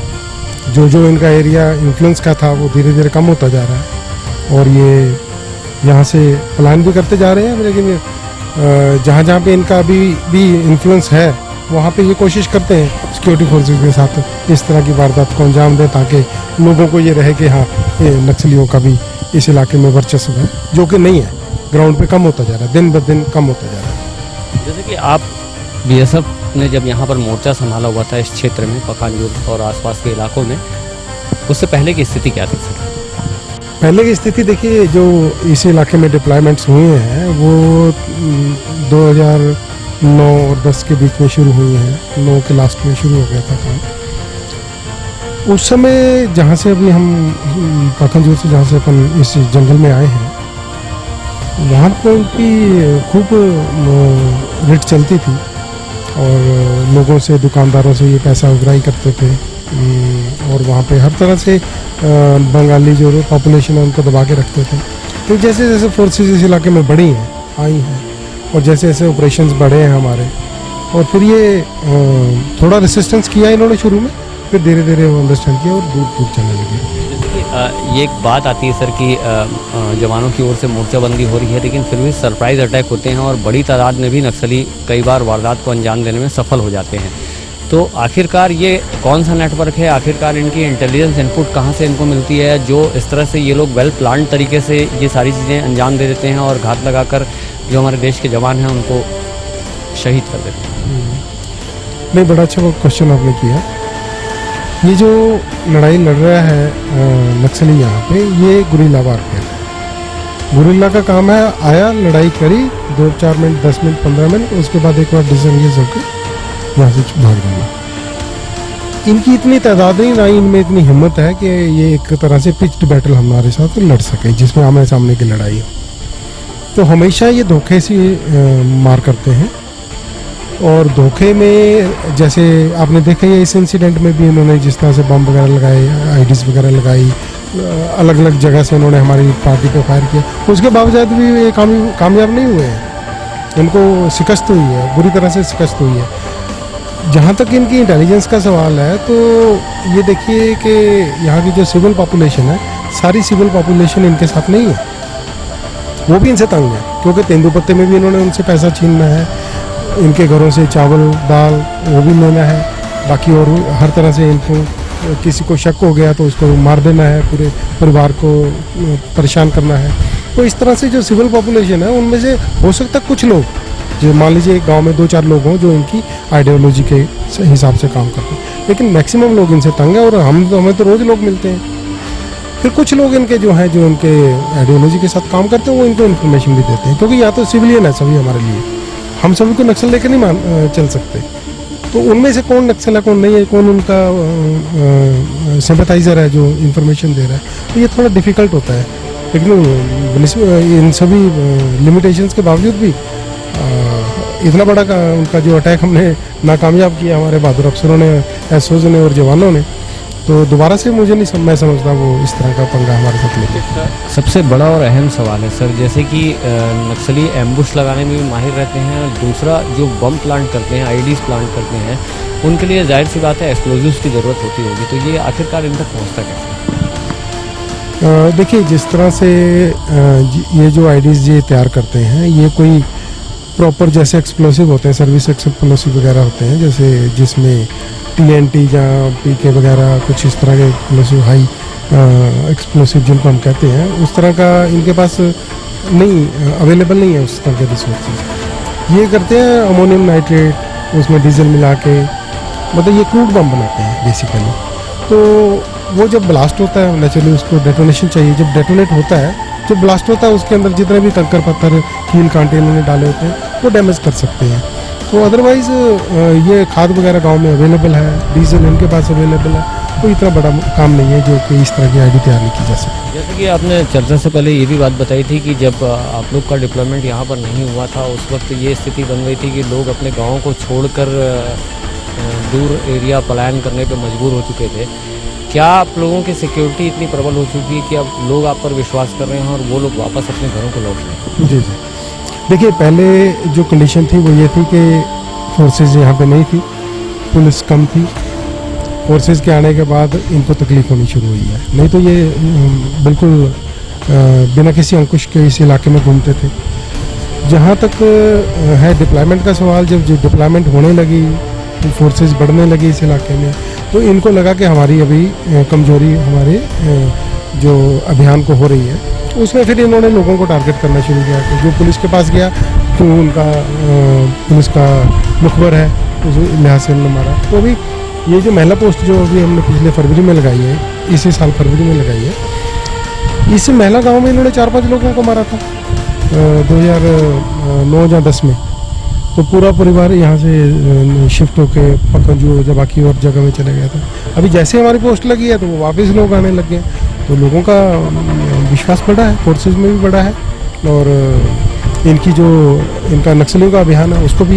जो इनका एरिया इन्फ्लुएंस का था वो धीरे धीरे कम होता जा रहा है और ये यहाँ से प्लान भी करते जा रहे हैं, लेकिन जहाँ पे इनका अभी भी इन्फ्लुएंस है वहाँ पे ये कोशिश करते हैं सिक्योरिटी फोर्सेस के साथ इस तरह की वारदात को अंजाम दें, ताकि लोगों को ये रहे कि हाँ, ये नक्सलियों का भी इस इलाके में वर्चस्व है, जो कि नहीं है। ग्राउंड पे कम होता जा रहा है, दिन ब दिन कम होता जा रहा है। जैसे कि आप बीएसएफ ने जब यहाँ पर मोर्चा संभाला हुआ था इस क्षेत्र में, पखांजूर और आसपास के इलाकों में, उससे पहले की स्थिति क्या थी सर? पहले की स्थिति देखिए, जो इस इलाके में डिप्लॉयमेंट्स हुए हैं वो 2009 और 10 के बीच में शुरू हुई हैं। 9 के लास्ट में शुरू हो गया था काम। उस समय जहाँ से अभी हम पखांजूर से जहाँ से अपन इस जंगल में आए हैं, वहाँ पर उनकी खूब रेट चलती थी और लोगों से, दुकानदारों से ये पैसा उगराई करते थे और वहाँ पे हर तरह से बंगाली जो पॉपुलेशन है उनको दबा के रखते थे। तो जैसे जैसे फोर्सेस इस इलाके में बढ़ी हैं, आई हैं, और जैसे जैसे ऑपरेशंस बढ़े हैं हमारे, और फिर ये थोड़ा रेसिस्टेंस किया इन्होंने शुरू में, फिर धीरे धीरे वो अंडरस्टैंड किया और दूर दूर चलने लगे। ये एक बात आती है सर कि जवानों की ओर से मोर्चाबंदी हो रही है, लेकिन फिर भी सरप्राइज अटैक होते हैं और बड़ी तादाद में भी नक्सली कई बार वारदात को अंजाम देने में सफल हो जाते हैं। तो आखिरकार ये कौन सा नेटवर्क है, आखिरकार इनकी इंटेलिजेंस इनपुट कहाँ से इनको मिलती है जो इस तरह से ये लोग वेल प्लान तरीके से ये सारी चीज़ें अंजाम दे देते हैं और घात लगाकर जो हमारे देश के जवान हैं उनको शहीद कर देते हैं। नहीं, बड़ा अच्छा क्वेश्चन आपने किया। ये जो लड़ाई लड़ रहा है नक्सली यहाँ पे, ये गुरिल्ला वारफेयर है। गुरिल्ला का काम है, आया, लड़ाई करी, 2-4 मिनट, 10 मिनट, 15 मिनट, उसके बाद एक बार डिसएंगेज होकर यहाँ से भाग जाना। इनकी इतनी तादाद नहीं, ना इनमें इतनी हिम्मत है कि ये एक तरह से पिच्ड बैटल हमारे साथ लड़ सके जिसमें आमने सामने की लड़ाई हो। तो हमेशा ये धोखे से मार करते हैं, और धोखे में जैसे आपने देखा है इस इंसिडेंट में भी इन्होंने जिस तरह से बम वगैरह लगाए, आईडीज वगैरह लगाई, अलग अलग जगह से इन्होंने हमारी पार्टी पे फायर किया, उसके बावजूद भी ये कामयाब नहीं हुए हैं। इनको शिकस्त हुई है, बुरी तरह से शिकस्त हुई है। जहाँ तक इनकी इंटेलिजेंस का सवाल है, तो ये देखिए कि यहाँ की जो सिविल पॉपुलेशन है, सारी सिविल पॉपुलेशन इनके साथ नहीं है, वो भी इनसे तंग है, क्योंकि तेंदुपत्ते में भी इन्होंने उनसे पैसा छीनना है, इनके घरों से चावल दाल वो भी लेना है, बाकी और हर तरह से इनको किसी को शक हो गया तो उसको मार देना है, पूरे परिवार को परेशान करना है। तो इस तरह से जो सिविल पॉपुलेशन है उनमें से हो सकता है कुछ लोग, जो मान लीजिए एक गांव में 2-4 लोग हों जो इनकी आइडियोलॉजी के हिसाब से काम करते हैं, लेकिन मैक्सिमम लोग इनसे तंग है। और हमें तो रोज़ लोग मिलते हैं। फिर कुछ लोग इनके जो हैं, जो इनके आइडियोलॉजी के साथ काम करते हैं, वो इनको इन्फॉर्मेशन भी देते हैं, क्योंकि या तो सिविलियन है सभी हमारे लिए, हम सभी को नक्सल लेकर नहीं चल सकते। तो उनमें से कौन नक्सल है, कौन नहीं है, कौन उनका सिंपैथाइजर है जो इन्फॉर्मेशन दे रहा है, तो ये थोड़ा डिफ़िकल्ट होता है। लेकिन इन सभी लिमिटेशंस के बावजूद भी इतना बड़ा उनका जो अटैक हमने नाकामयाब किया हमारे बहादुर अफसरों ने, एसओज ने और जवानों ने, तो दोबारा से मुझे नहीं मैं समझता वो इस तरह का पंगा हमारे साथ लेंगे। सबसे बड़ा और अहम सवाल है सर, जैसे कि नक्सली एम्बुश लगाने में भी माहिर रहते हैं, और दूसरा जो बम प्लांट करते हैं, आईडीज प्लांट करते हैं, उनके लिए जाहिर सी बात है एक्सप्लोजिव्स की ज़रूरत होती होगी, तो ये आखिरकार इन तक पहुँचता कैसे? देखिए, जिस तरह से ये जो आईडीज ये तैयार करते हैं, ये कोई प्रॉपर जैसे एक्सप्लोसिव होते हैं, सर्विस एक्सप्लोसिव वगैरह होते हैं, जैसे जिसमें TNT या PK वगैरह कुछ इस तरह के एक्सप्लोसिव, हाई एक्सप्लोसिव जिनको हम कहते हैं, उस तरह का इनके पास नहीं, अवेलेबल नहीं है उस तरह के रिसोर्सेज। ये करते हैं अमोनियम नाइट्रेट, उसमें डीजल मिला के, मतलब ये क्रूड बम बनाते हैं बेसिकली। तो वो जब ब्लास्ट होता है, नेचुरली उसको डेटोनेशन चाहिए, जब डेटोनेट होता है, जब ब्लास्ट होता है, उसके अंदर जितने भी कंकर पत्थर कील कांटे इन्होंने डाले होते हैं वो डैमेज कर सकते हैं। तो अदरवाइज़ ये खाद वगैरह गांव में अवेलेबल है, डीजल इनके पास अवेलेबल है, कोई इतना बड़ा काम नहीं है जो कि इस तरह की आईडी तैयार नहीं की जा सकती। जैसे कि आपने चर्चा से पहले ये भी बात बताई थी कि जब आप लोग का डिप्लॉयमेंट यहाँ पर नहीं हुआ था, उस वक्त ये स्थिति बन गई थी कि लोग अपने गाँव को छोड़कर दूर एरिया पलायन करने पर मजबूर हो चुके थे। क्या आप लोगों की सिक्योरिटी इतनी प्रबल हो चुकी है कि अब लोग आप पर विश्वास कर रहे हैं और वो लोग वापस अपने घरों को लौट रहे हैं? जी जी, देखिए, पहले जो कंडीशन थी वो ये थी कि फोर्सेस यहाँ पे नहीं थी, पुलिस कम थी। फोर्सेस के आने के बाद इनको तकलीफ होनी शुरू हुई है, नहीं तो ये बिल्कुल बिना किसी अंकुश के इस इलाके में घूमते थे। जहाँ तक है डिप्लॉयमेंट का सवाल, जब जो डिप्लॉयमेंट होने लगी, फोर्सेस बढ़ने लगी इस इलाके में, तो इनको लगा कि हमारी अभी कमजोरी हमारे जो अभियान को हो रही है, उसमें फिर इन्होंने लोगों को टारगेट करना शुरू किया कि जो पुलिस के पास गया तो उनका पुलिस का मुखबर है, उस लिहाज से उन्होंने मारा। तो अभी ये जो महिला पोस्ट जो अभी हमने पिछले फरवरी में लगाई है, इसी साल फरवरी में लगाई है, इस महिला गाँव में इन्होंने 4-5 लोगों को मारा था 2009 या 10 में। तो पूरा परिवार यहाँ से शिफ्ट होके पकंजू या बाकी और जगह में चले गया था। अभी जैसे हमारी पोस्ट लगी है तो वो वापस लोग आने लग गए, तो लोगों का विश्वास बढ़ा है, फोर्सेज में भी बढ़ा है, और इनका नक्सलियों का अभियान है उसको भी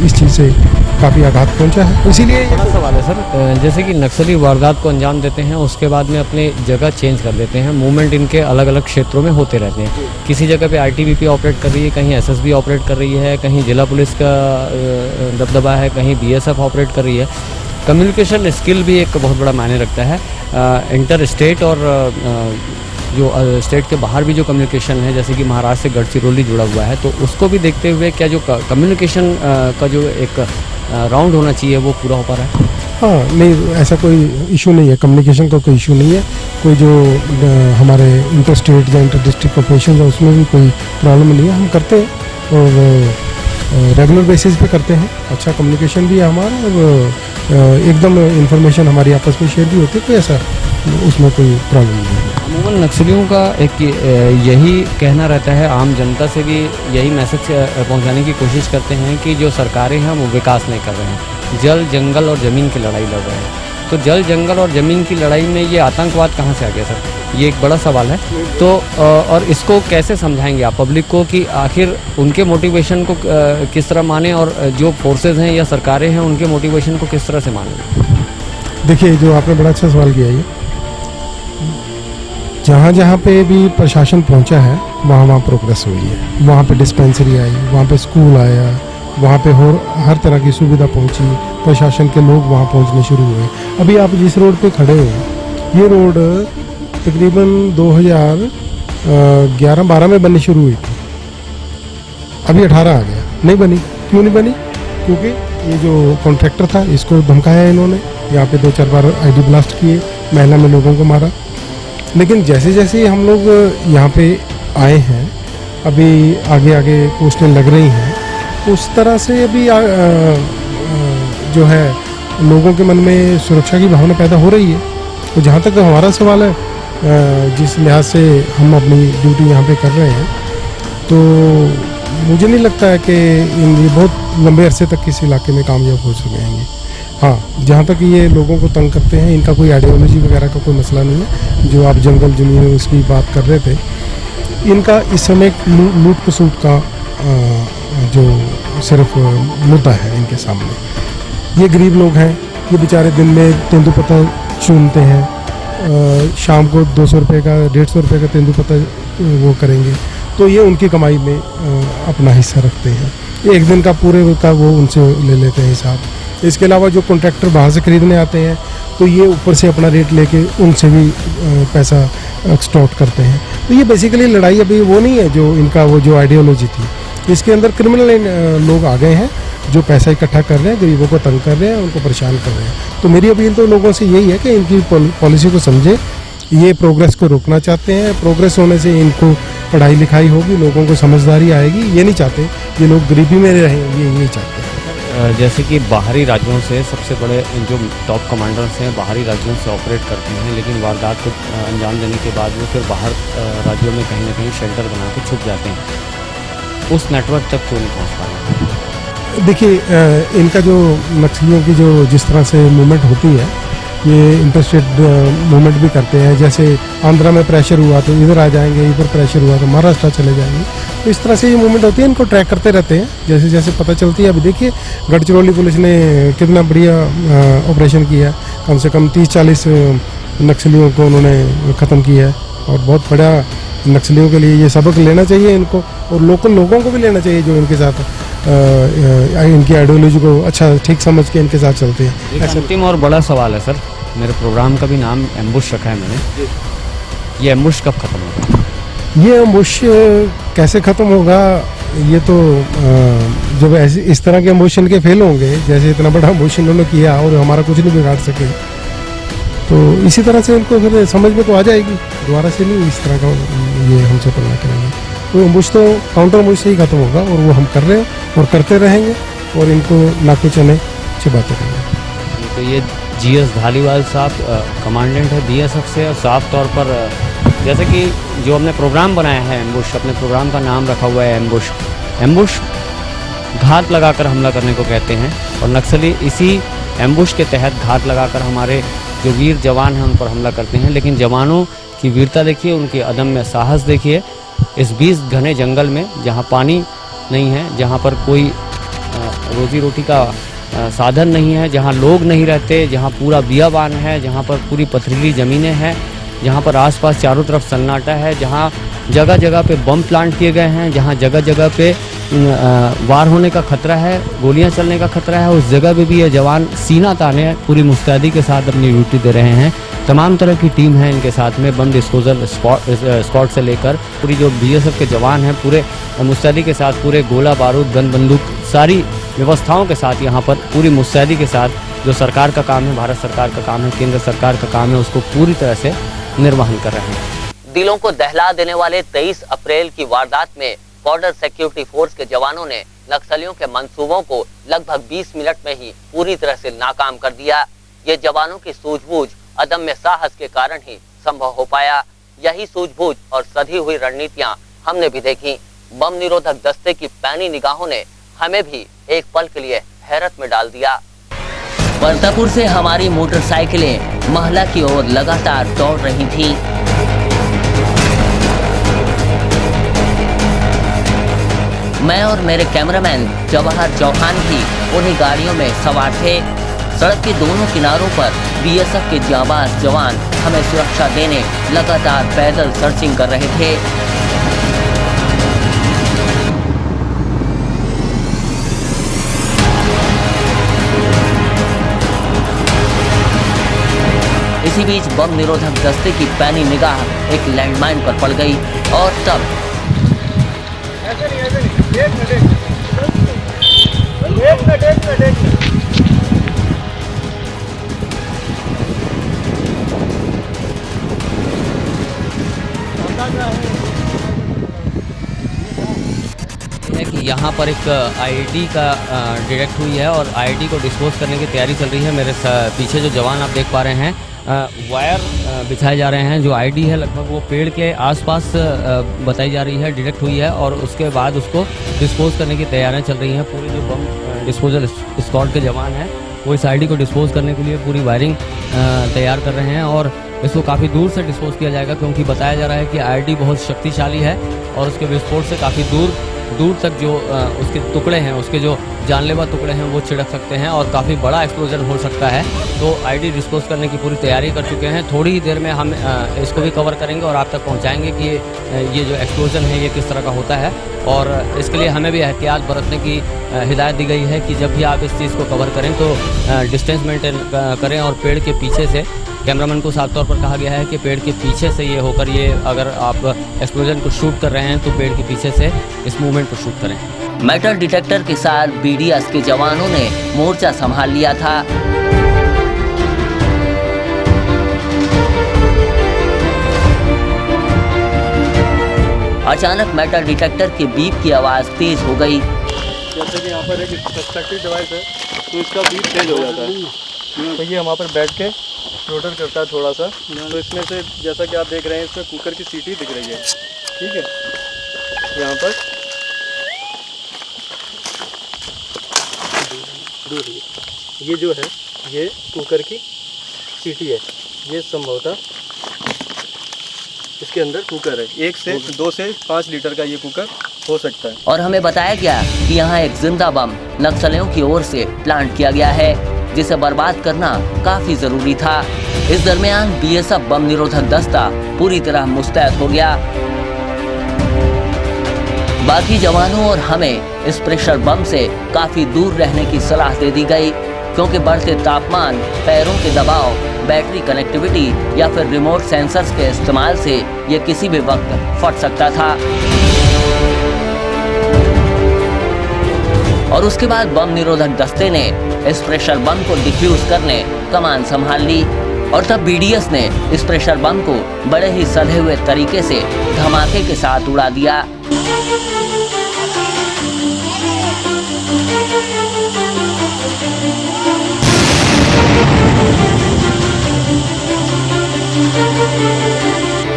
इस चीज़ से काफ़ी आघात पहुंचा है। इसीलिए बड़ा सवाल है सर, जैसे कि नक्सली वारदात को अंजाम देते हैं, उसके बाद में अपने जगह चेंज कर देते हैं, मूवमेंट इनके अलग अलग क्षेत्रों में होते रहते हैं। किसी जगह पे ITBP ऑपरेट कर रही है, कहीं SSB ऑपरेट कर रही है, कहीं जिला पुलिस का दबदबा है, कहीं BSF ऑपरेट कर रही है। कम्युनिकेशन स्किल भी एक बहुत बड़ा मायने रखता है। इंटर स्टेट और जो स्टेट के बाहर भी जो कम्युनिकेशन है, जैसे कि महाराष्ट्र से गढ़चिरौली जुड़ा हुआ है, तो उसको भी देखते हुए क्या जो कम्युनिकेशन का जो एक राउंड होना चाहिए वो पूरा हो पा रहा है? हाँ, नहीं ऐसा कोई इशू नहीं है, कम्युनिकेशन का कोई इशू नहीं है। कोई जो हमारे इंटर स्टेट या इंटर डिस्ट्रिक्ट ऑपरेशन है उसमें भी कोई प्रॉब्लम नहीं है, हम करते हैं और रेगुलर बेसिस पे करते हैं। अच्छा कम्युनिकेशन भी है हमारा और एकदम इंफॉर्मेशन हमारी आपस में शेयर भी होती है, कोई ऐसा उसमें कोई प्रॉब्लम नहीं है। अमूमन नक्सलियों का एक यही कहना रहता है, आम जनता से भी यही मैसेज पहुंचाने की कोशिश करते हैं कि जो सरकारें हैं वो विकास नहीं कर रहे हैं, जल जंगल और ज़मीन की लड़ाई लड़ रहे हैं। तो जल जंगल और ज़मीन की लड़ाई में ये आतंकवाद कहाँ से आ गया सर? ये एक बड़ा सवाल है। तो और इसको कैसे समझाएंगे आप पब्लिक को कि आखिर उनके मोटिवेशन को किस तरह माने और जो फोर्सेज हैं या सरकारें हैं उनके मोटिवेशन को किस तरह से माने? देखिए, जो आपने बड़ा अच्छा सवाल किया, ये जहाँ जहाँ पे भी प्रशासन पहुँचा है वहाँ वहाँ प्रोग्रेस हुई है। वहाँ पे डिस्पेंसरी आई, वहाँ पे स्कूल आया, वहाँ पे हर तरह की सुविधा पहुँची, प्रशासन के लोग वहाँ पहुँचने शुरू हुए। अभी आप जिस रोड पे खड़े हो, ये रोड तकरीबन 2011-12 में बननी शुरू हुई थी, अभी 18 आ गया, नहीं बनी। क्यों नहीं बनी? क्योंकि ये जो कॉन्ट्रैक्टर था इसको धमकाया इन्होंने, यहाँ पे 2-4 बार ID ब्लास्ट किए, महिला में लोगों को मारा। लेकिन जैसे जैसे हम लोग यहाँ पे आए हैं, अभी आगे आगे पोस्टें लग रही हैं, उस तरह से अभी जो है लोगों के मन में सुरक्षा की भावना पैदा हो रही है। तो जहाँ तक हमारा सवाल है, जिस लिहाज से हम अपनी ड्यूटी यहाँ पे कर रहे हैं, तो मुझे नहीं लगता है कि ये बहुत लंबे अरसे तक किस इलाके में कामयाब हो चुके हैं। हाँ, जहाँ तक ये लोगों को तंग करते हैं, इनका कोई आइडियोलॉजी वगैरह का कोई मसला नहीं है। जो आप जंगल ज़मीन उसकी बात कर रहे थे, इनका इस समय लूट खसूट का जो सिर्फ मुद्दा है इनके सामने। ये गरीब लोग हैं, ये बेचारे दिन में तेंदुपत्ता चुनते हैं, शाम को 200 रुपये का 150 रुपये का तेंदुपत्ता वो करेंगे, तो ये उनकी कमाई में अपना हिस्सा रखते हैं। एक दिन का पूरे का वो उनसे ले लेते हैं हिसाब। इसके अलावा जो कॉन्ट्रैक्टर बाहर से खरीदने आते हैं, तो ये ऊपर से अपना रेट लेके उनसे भी पैसा एक्सटॉर्ट करते हैं। तो ये बेसिकली लड़ाई अभी वो नहीं है जो इनका वो जो आइडियोलॉजी थी, इसके अंदर क्रिमिनल लोग आ गए हैं जो पैसा इकट्ठा कर रहे हैं, गरीबों को तंग कर रहे हैं, उनको परेशान कर रहे हैं। तो मेरी अपील तो लोगों से यही है कि इनकी पॉलिसी को समझे, ये प्रोग्रेस को रोकना चाहते हैं। प्रोग्रेस होने से इनको पढ़ाई लिखाई होगी, लोगों को समझदारी आएगी। ये नहीं चाहते ये लोग गरीबी में रहें, ये यही चाहते हैं। जैसे कि बाहरी राज्यों से सबसे बड़े जो टॉप कमांडर्स हैं बाहरी राज्यों से ऑपरेट करते हैं, लेकिन वारदात को अंजाम देने के बाद वो फिर बाहर राज्यों में कहीं ना कहीं शेल्टर बना के छुप जाते हैं। उस नेटवर्क तक क्यों नहीं पहुँच पा रहे? देखिए, इनका जो नक्सलियों की जो जिस तरह से मूवमेंट होती है, ये इंटरस्टेट मूवमेंट भी करते हैं। जैसे आंध्रा में प्रेशर हुआ तो इधर आ जाएंगे, इधर प्रेशर हुआ तो महाराष्ट्र चले जाएंगे। तो इस तरह से ये मूवमेंट होती है, इनको ट्रैक करते रहते हैं जैसे जैसे पता चलती है। अभी देखिए, गढ़चिरौली पुलिस ने कितना बढ़िया ऑपरेशन किया, कम से कम 30-40 नक्सलियों को उन्होंने ख़त्म किया है। और बहुत बड़ा नक्सलियों के लिए ये सबक लेना चाहिए इनको, और लोकल लोगों को भी लेना चाहिए जो इनके साथ इनकी आइडियोलॉजी को अच्छा ठीक समझ के इनके साथ चलते हैं। एक अंतिम और बड़ा सवाल है सर, मेरे प्रोग्राम का भी नाम एम्बुश रखा है मैंने, ये एम्बुश कब खत्म होगा? ये एम्बुश कैसे ख़त्म होगा, ये तो जब ऐसे इस तरह के एम्बुश इनके फेल होंगे, जैसे इतना बड़ा एम्बुश इन्होंने किया और हमारा कुछ नहीं बिगाड़ सके, तो इसी तरह से इनको फिर समझ में तो आ जाएगी। दोबारा से नहीं इस तरह का ये हमसे पलना करेंगे। तो एम्बुश तो काउंटर एम्बुश से ही खत्म होगा, और वो हम कर रहे हैं और करते रहेंगे, और इनको नाको चने छिपाते रहेंगे। तो ये GS धालीवाल साहब कमांडेंट है BSF से, और साफ तौर पर जैसे कि जो हमने प्रोग्राम बनाया है एम्बुश, अपने प्रोग्राम का नाम रखा हुआ है एम्बुश। एम्बुश घात लगाकर हमला करने को कहते हैं, और नक्सली इसी एम्बुश के तहत घात लगाकर हमारे जो वीर जवान हैं उन पर हमला करते हैं। लेकिन जवानों की वीरता देखिए, उनके अदम्य साहस देखिए, इस 20 घने जंगल में जहाँ पानी नहीं है, जहाँ पर कोई रोजी रोटी का साधन नहीं है, जहाँ लोग नहीं रहते, जहाँ पूरा बियाबान है, जहाँ पर पूरी पथरीली ज़मीनें हैं, जहाँ पर आसपास चारों तरफ सन्नाटा है, जहाँ जगह जगह पे बम प्लांट किए गए हैं, जहाँ जगह जगह पे वार होने का खतरा है, गोलियां चलने का खतरा है, उस जगह पे भी ये जवान सीना ताने पूरी मुस्तैदी के साथ अपनी ड्यूटी दे रहे हैं। तमाम तरह की टीम है इनके साथ में, बम डिस्पोजल स्क्वाड से लेकर पूरी जो BSF के जवान हैं पूरे मुस्तैदी के साथ, पूरे गोला बारूद गन बंदूक सारी व्यवस्थाओं के साथ यहाँ पर पूरी मुस्तैदी के साथ जो सरकार का काम है, भारत सरकार का काम है, केंद्र सरकार का काम है, उसको पूरी तरह से निर्वहन कर रहे हैं। दिलों को दहला देने वाले 23 अप्रैल की वारदात में बॉर्डर सिक्योरिटी फोर्स के जवानों ने नक्सलियों के मंसूबों को लगभग 20 मिनट में ही पूरी तरह से नाकाम कर दिया। ये जवानों की सूझबूझ, अदम्य साहस के कारण ही संभव हो पाया। यही सूझबूझ और सधी हुई रणनीतियां हमने भी देखी। बम निरोधक दस्ते की पैनी निगाहों ने हमें भी एक पल के लिए हैरत में डाल दिया। परतापुर से हमारी मोटरसाइकिलें महला की ओर लगातार दौड़ रही थीं। मैं और मेरे कैमरामैन जवाहर चौहान भी उन्हीं गाड़ियों में सवार थे। सड़क के दोनों किनारों पर बीएसएफ के जाबाज जवान हमें सुरक्षा देने लगातार पैदल सर्चिंग कर रहे थे। इसी बीच बम निरोधक दस्ते की पैनी निगाह एक लैंडमाइन पर पड़ गई और तब है कि यहाँ पर एक आईईडी का डिटेक्ट हुई है और आईईडी को डिस्पोज करने की तैयारी चल रही है। मेरे पीछे जो जवान आप देख पा रहे हैं, वायर बिछाए जा रहे हैं। जो आईडी है लगभग वो पेड़ के आसपास बताई जा रही है, डिटेक्ट हुई है और उसके बाद उसको डिस्पोज करने की तैयारियां चल रही हैं। पूरे जो बम डिस्पोजल स्क्वाड के जवान हैं वो इस आईडी को डिस्पोज करने के लिए पूरी वायरिंग तैयार कर रहे हैं और इसको काफ़ी दूर से डिस्पोज किया जाएगा, क्योंकि बताया जा रहा है कि आईडी बहुत शक्तिशाली है और उसके विस्फोट से काफ़ी दूर तक जो उसके टुकड़े हैं, उसके जो जानलेवा टुकड़े हैं वो छिड़क सकते हैं और काफ़ी बड़ा एक्सप्लोजन हो सकता है। तो आईडी डिस्पोज करने की पूरी तैयारी कर चुके हैं। थोड़ी ही देर में हम इसको भी कवर करेंगे और आप तक पहुंचाएंगे कि ये जो एक्सप्लोजन है ये किस तरह का होता है। और इसके लिए हमें भी एहतियात बरतने की हिदायत दी गई है कि जब भी आप इस चीज़ को कवर करें तो डिस्टेंस मेंटेन करें और पेड़ के पीछे से, कैमरामैन को साफ तौर पर कहा गया है कि पेड़ के पीछे से ये होकर, ये अगर आप एक्सप्लोजन को शूट कर रहे हैं तो पेड़ के पीछे से इस मूवमेंट को शूट करें। मेटल डिटेक्टर के साथ बीडीएस के जवानों ने मोर्चा संभाल लिया था। अचानक मेटल डिटेक्टर के बीप की आवाज तेज हो गई। जैसे कि यहाँ पर एक सस्पेक्टेड डिवाइस है तो इसका बीप तेज हो जाता है, तो ये वहाँ पर बैठ के रोटर करता है थोड़ा सा। तो इसमें से जैसा कि आप देख रहे हैं इसमें कुकर की सीटी दिख रही है, ठीक है। यहाँ पर ये जो है ये कुकर की सीटी है, ये संभवतः इसके अंदर कुकर है। 1 से 2 से 5 लीटर का ये कुकर हो सकता है। और हमें बताया गया कि यहाँ एक जिंदा बम नक्सलियों की ओर से प्लांट किया गया है, जिसे बर्बाद करना काफी जरूरी था। इस दरमियान बीएसएफ बम निरोधक दस्ता पूरी तरह मुस्तैद हो गया। बाकी जवानों और हमें इस प्रेशर बम से काफी दूर रहने की सलाह दे दी गई, क्योंकि बढ़ते तापमान, पैरों के दबाव, बैटरी कनेक्टिविटी या फिर रिमोट सेंसर्स के इस्तेमाल से ये किसी भी वक्त फट सकता था। और उसके बाद बम निरोधक दस्ते ने इस प्रेशर बम को डिफ्यूज करने कमान संभाल ली और तब बीडीएस ने इस प्रेशर बम को बड़े ही सधे हुए तरीके से धमाके के साथ उड़ा दिया।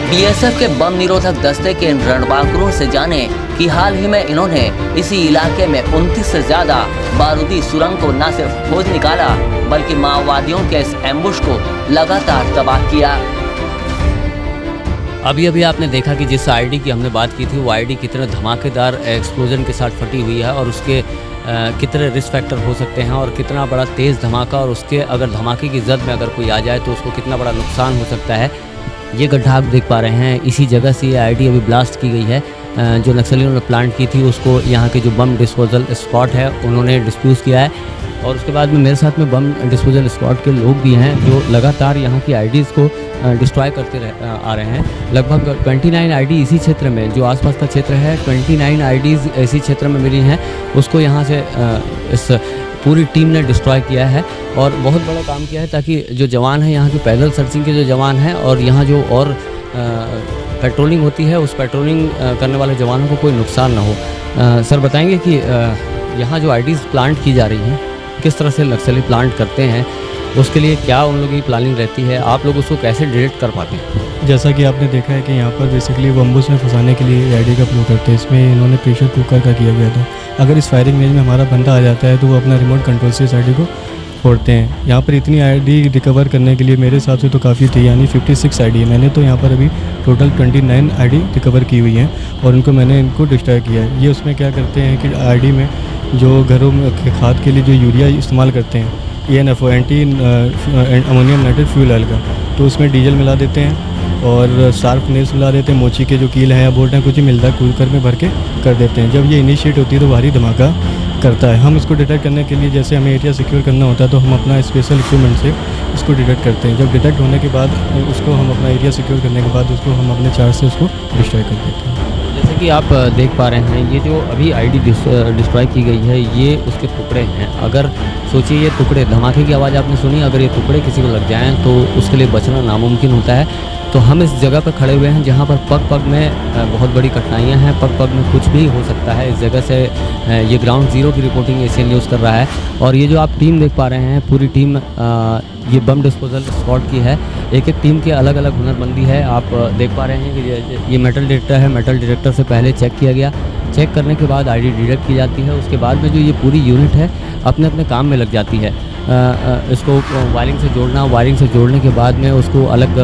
बीएसएफ के बम निरोधक दस्ते के इन रणबांकुरों से जाने कि हाल ही में इन्होंने इसी इलाके में 29 से ज्यादा बारूदी सुरंग को न सिर्फ खोज निकाला, बल्कि माओवादियों के इस एम्बुश को लगातार तबाह किया। अभी आपने देखा कि जिस आईडी की हमने बात की थी वो आईडी कितने धमाकेदार एक्सप्लोजन के साथ फटी हुई है और उसके कितने रिस्क फैक्टर हो सकते हैं और कितना बड़ा तेज़ धमाका, और उसके अगर धमाके की जद में अगर कोई आ जाए तो उसको कितना बड़ा नुकसान हो सकता है। ये गड्ढा आप देख पा रहे हैं, इसी जगह से ये आईडी अभी ब्लास्ट की गई है। जो नक्सलियों ने प्लांट की थी उसको यहाँ के जो बम डिस्पोजल स्पॉट है उन्होंने डिस्पोज किया है। और उसके बाद में मेरे साथ में बम डिस्पोजल स्क्वाड के लोग भी हैं जो लगातार यहाँ की आईडीज़ को डिस्ट्रॉय करते आ रहे हैं। लगभग 29 आईडी इसी क्षेत्र में, जो आसपास का क्षेत्र है, 29 आईडीज़ इसी क्षेत्र में मिली हैं। उसको यहाँ से इस पूरी टीम ने डिस्ट्रॉय किया है और बहुत बड़ा काम किया है ताकि जो जवान हैं यहाँ के पैदल सर्चिंग के जो जवान हैं और यहाँ जो और पेट्रोलिंग होती है उस पेट्रोलिंग करने वाले जवानों को कोई नुकसान ना हो। सर बताएंगे कि यहाँ जो आईडीज़ प्लांट की जा रही हैं किस तरह से नक्सली प्लांट करते हैं, उसके लिए क्या उन लोगों की प्लानिंग रहती है, आप लोग उसको कैसे डिटेक्ट कर पाते हैं? जैसा कि आपने देखा है कि यहाँ पर बेसिकली वो अम्बुश में फंसाने के लिए आईडी का प्रयोग करते हैं। इसमें इन्होंने प्रेशर कुकर का किया गया था। अगर इस फायरिंग रेंज में हमारा बंदा आ जाता है तो वो अपना रिमोट कंट्रोल से इस आईडी को फोड़ते हैं। यहाँ पर इतनी आईडी रिकवर करने के लिए मेरे हिसाब से तो काफ़ी थी, यानी 56 आईडी है। मैंने तो यहाँ पर अभी टोटल 29 आईडी रिकवर की हुई हैं और मैंने इनको डिस्ट्रॉय किया है। ये उसमें क्या करते हैं कि आईडी में जो घरों में खाद के लिए जो यूरिया इस्तेमाल करते हैं, ENFO anti ammonium nitrate fuel oil का, तो उसमें डीजल मिला देते हैं और शार्प नेल्स मिला देते हैं, मोची के जो कील हैं या बोल्ट हैं, कुछ ही मिलता है, कुकर में भर के कर देते हैं। जब ये इनिशिएट होती है तो भारी धमाका करता है। हम इसको डिटेक्ट करने के लिए जैसे हमें एरिया सिक्योर करना होता है तो हम अपना स्पेशल इक्विपमेंट से इसको डिटेक्ट करते हैं। जब डिटेक्ट होने के बाद उसको हम अपना एरिया सिक्योर करने के बाद उसको हम अपने चार्ज से उसको डिस्ट्रॉय कर देते हैं। जैसे कि आप देख पा रहे हैं, ये जो अभी आईडी डिस्ट्रॉय की गई है ये उसके टुकड़े हैं। अगर सोचिए ये टुकड़े, धमाके की आवाज़ आपने सुनी, अगर ये टुकड़े किसी को लग जाएं तो उसके लिए बचना नामुमकिन होता है। तो हम इस जगह पर खड़े हुए हैं जहाँ पर पग पग में बहुत बड़ी कठिनाइयाँ हैं, पग पग में कुछ भी हो सकता है। इस जगह से ये ग्राउंड ज़ीरो की रिपोर्टिंग एशियन न्यूज़ कर रहा है और ये जो आप टीम देख पा रहे हैं, पूरी टीम ये बम डिस्पोजल स्क्वाड की है। एक एक टीम के अलग अलग हुनरमंदी है। आप देख पा रहे हैं कि ये मेटल डिटेक्टर है, मेटल डिटेक्टर से पहले चेक किया गया, चेक करने के बाद आईडी डिटेक्ट की जाती है। उसके बाद में जो ये पूरी यूनिट है अपने अपने काम में लग जाती है। इसको वायरिंग से जोड़ना, वायरिंग से जोड़ने के बाद में उसको अलग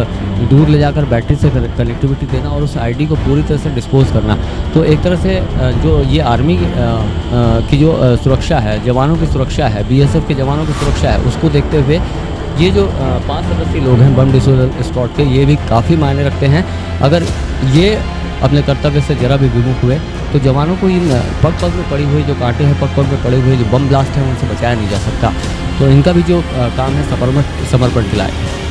दूर ले जाकर बैटरी से कनेक्टिविटी देना और उस आईडी को पूरी तरह से डिस्पोज करना। तो एक तरह से जो ये आर्मी की जो सुरक्षा है, जवानों की सुरक्षा है, BSF के जवानों की सुरक्षा है, उसको देखते हुए ये जो 5 सदस्यीय लोग हैं बम डिस्पोजल स्क्वाड के, ये भी काफ़ी मायने रखते हैं। अगर ये अपने कर्तव्य से जरा भी विमुख हुए तो जवानों को इन पग पग में पड़ी हुई जो कांटे हैं, पग पग में पड़े हुए जो बम ब्लास्ट हैं, उनसे बचाया नहीं जा सकता। तो इनका भी जो काम है समर्पण के लायक है।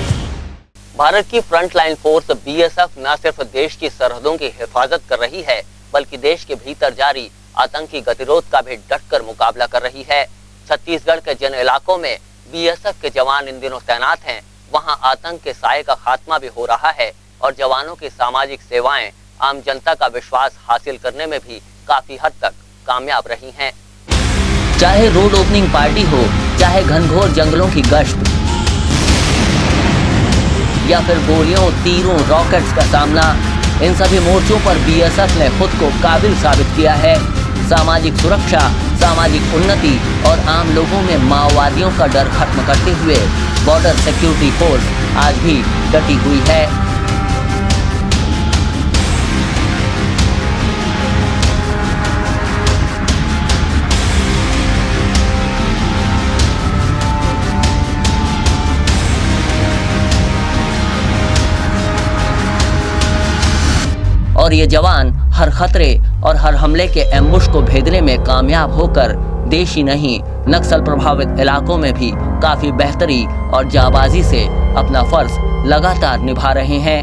भारत की फ्रंट लाइन फोर्स BSF न सिर्फ देश की सरहदों की हिफाजत कर रही है बल्कि देश के भीतर जारी आतंकी गतिरोध का भी डटकर मुकाबला कर रही है। छत्तीसगढ़ के जिन इलाकों में BSF के जवान इन दिनों तैनात हैं, वहां आतंक के साये का खात्मा भी हो रहा है और जवानों की सामाजिक सेवाएं आम जनता का विश्वास हासिल करने में भी काफी हद तक कामयाब रही हैं। चाहे रोड ओपनिंग पार्टी हो, चाहे घनघोर जंगलों की गश्त या फिर गोलियों, तीरों, रॉकेट्स का सामना, इन सभी मोर्चों पर BSF ने खुद को काबिल साबित किया है। सामाजिक सुरक्षा, सामाजिक उन्नति और आम लोगों में माओवादियों का डर खत्म करते हुए बॉर्डर सिक्योरिटी फोर्स आज भी डटी हुई है। और ये जवान हर खतरे और हर हमले के एम्बुश को भेदने में कामयाब होकर देश ही नहीं, नक्सल प्रभावित इलाकों में भी काफी बेहतरी और जाबाजी से अपना फर्ज लगातार निभा रहे हैं।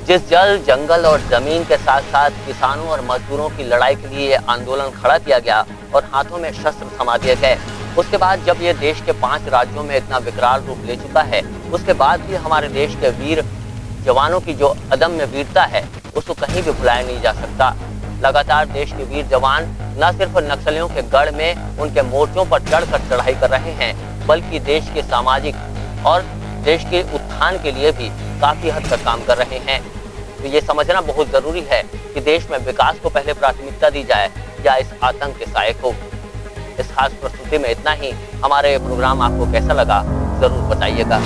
जिस जल, जंगल और जमीन के साथ साथ किसानों और मजदूरों की लड़ाई के लिए आंदोलन खड़ा किया गया और हाथों में शस्त्र थमा दिए गए, उसके बाद जब ये देश के 5 राज्यों में इतना विकराल रूप ले चुका है, उसके बाद भी हमारे देश के वीर जवानों की जो अदम्य वीरता है उसको कहीं भी भुलाया नहीं जा सकता। लगातार देश के वीर जवान न सिर्फ नक्सलियों के गढ़ में उनके मोर्चों पर चढ़कर चढ़ाई कर रहे हैं, बल्कि देश के सामाजिक और देश के उत्थान के लिए भी काफी हद तक काम कर रहे हैं। तो ये समझना बहुत जरूरी है कि देश में विकास को पहले प्राथमिकता दी जाए या इस आतंक के साये को। इस खास प्रस्तुति में इतना ही। हमारे प्रोग्राम आपको कैसा लगा जरूर बताइएगा।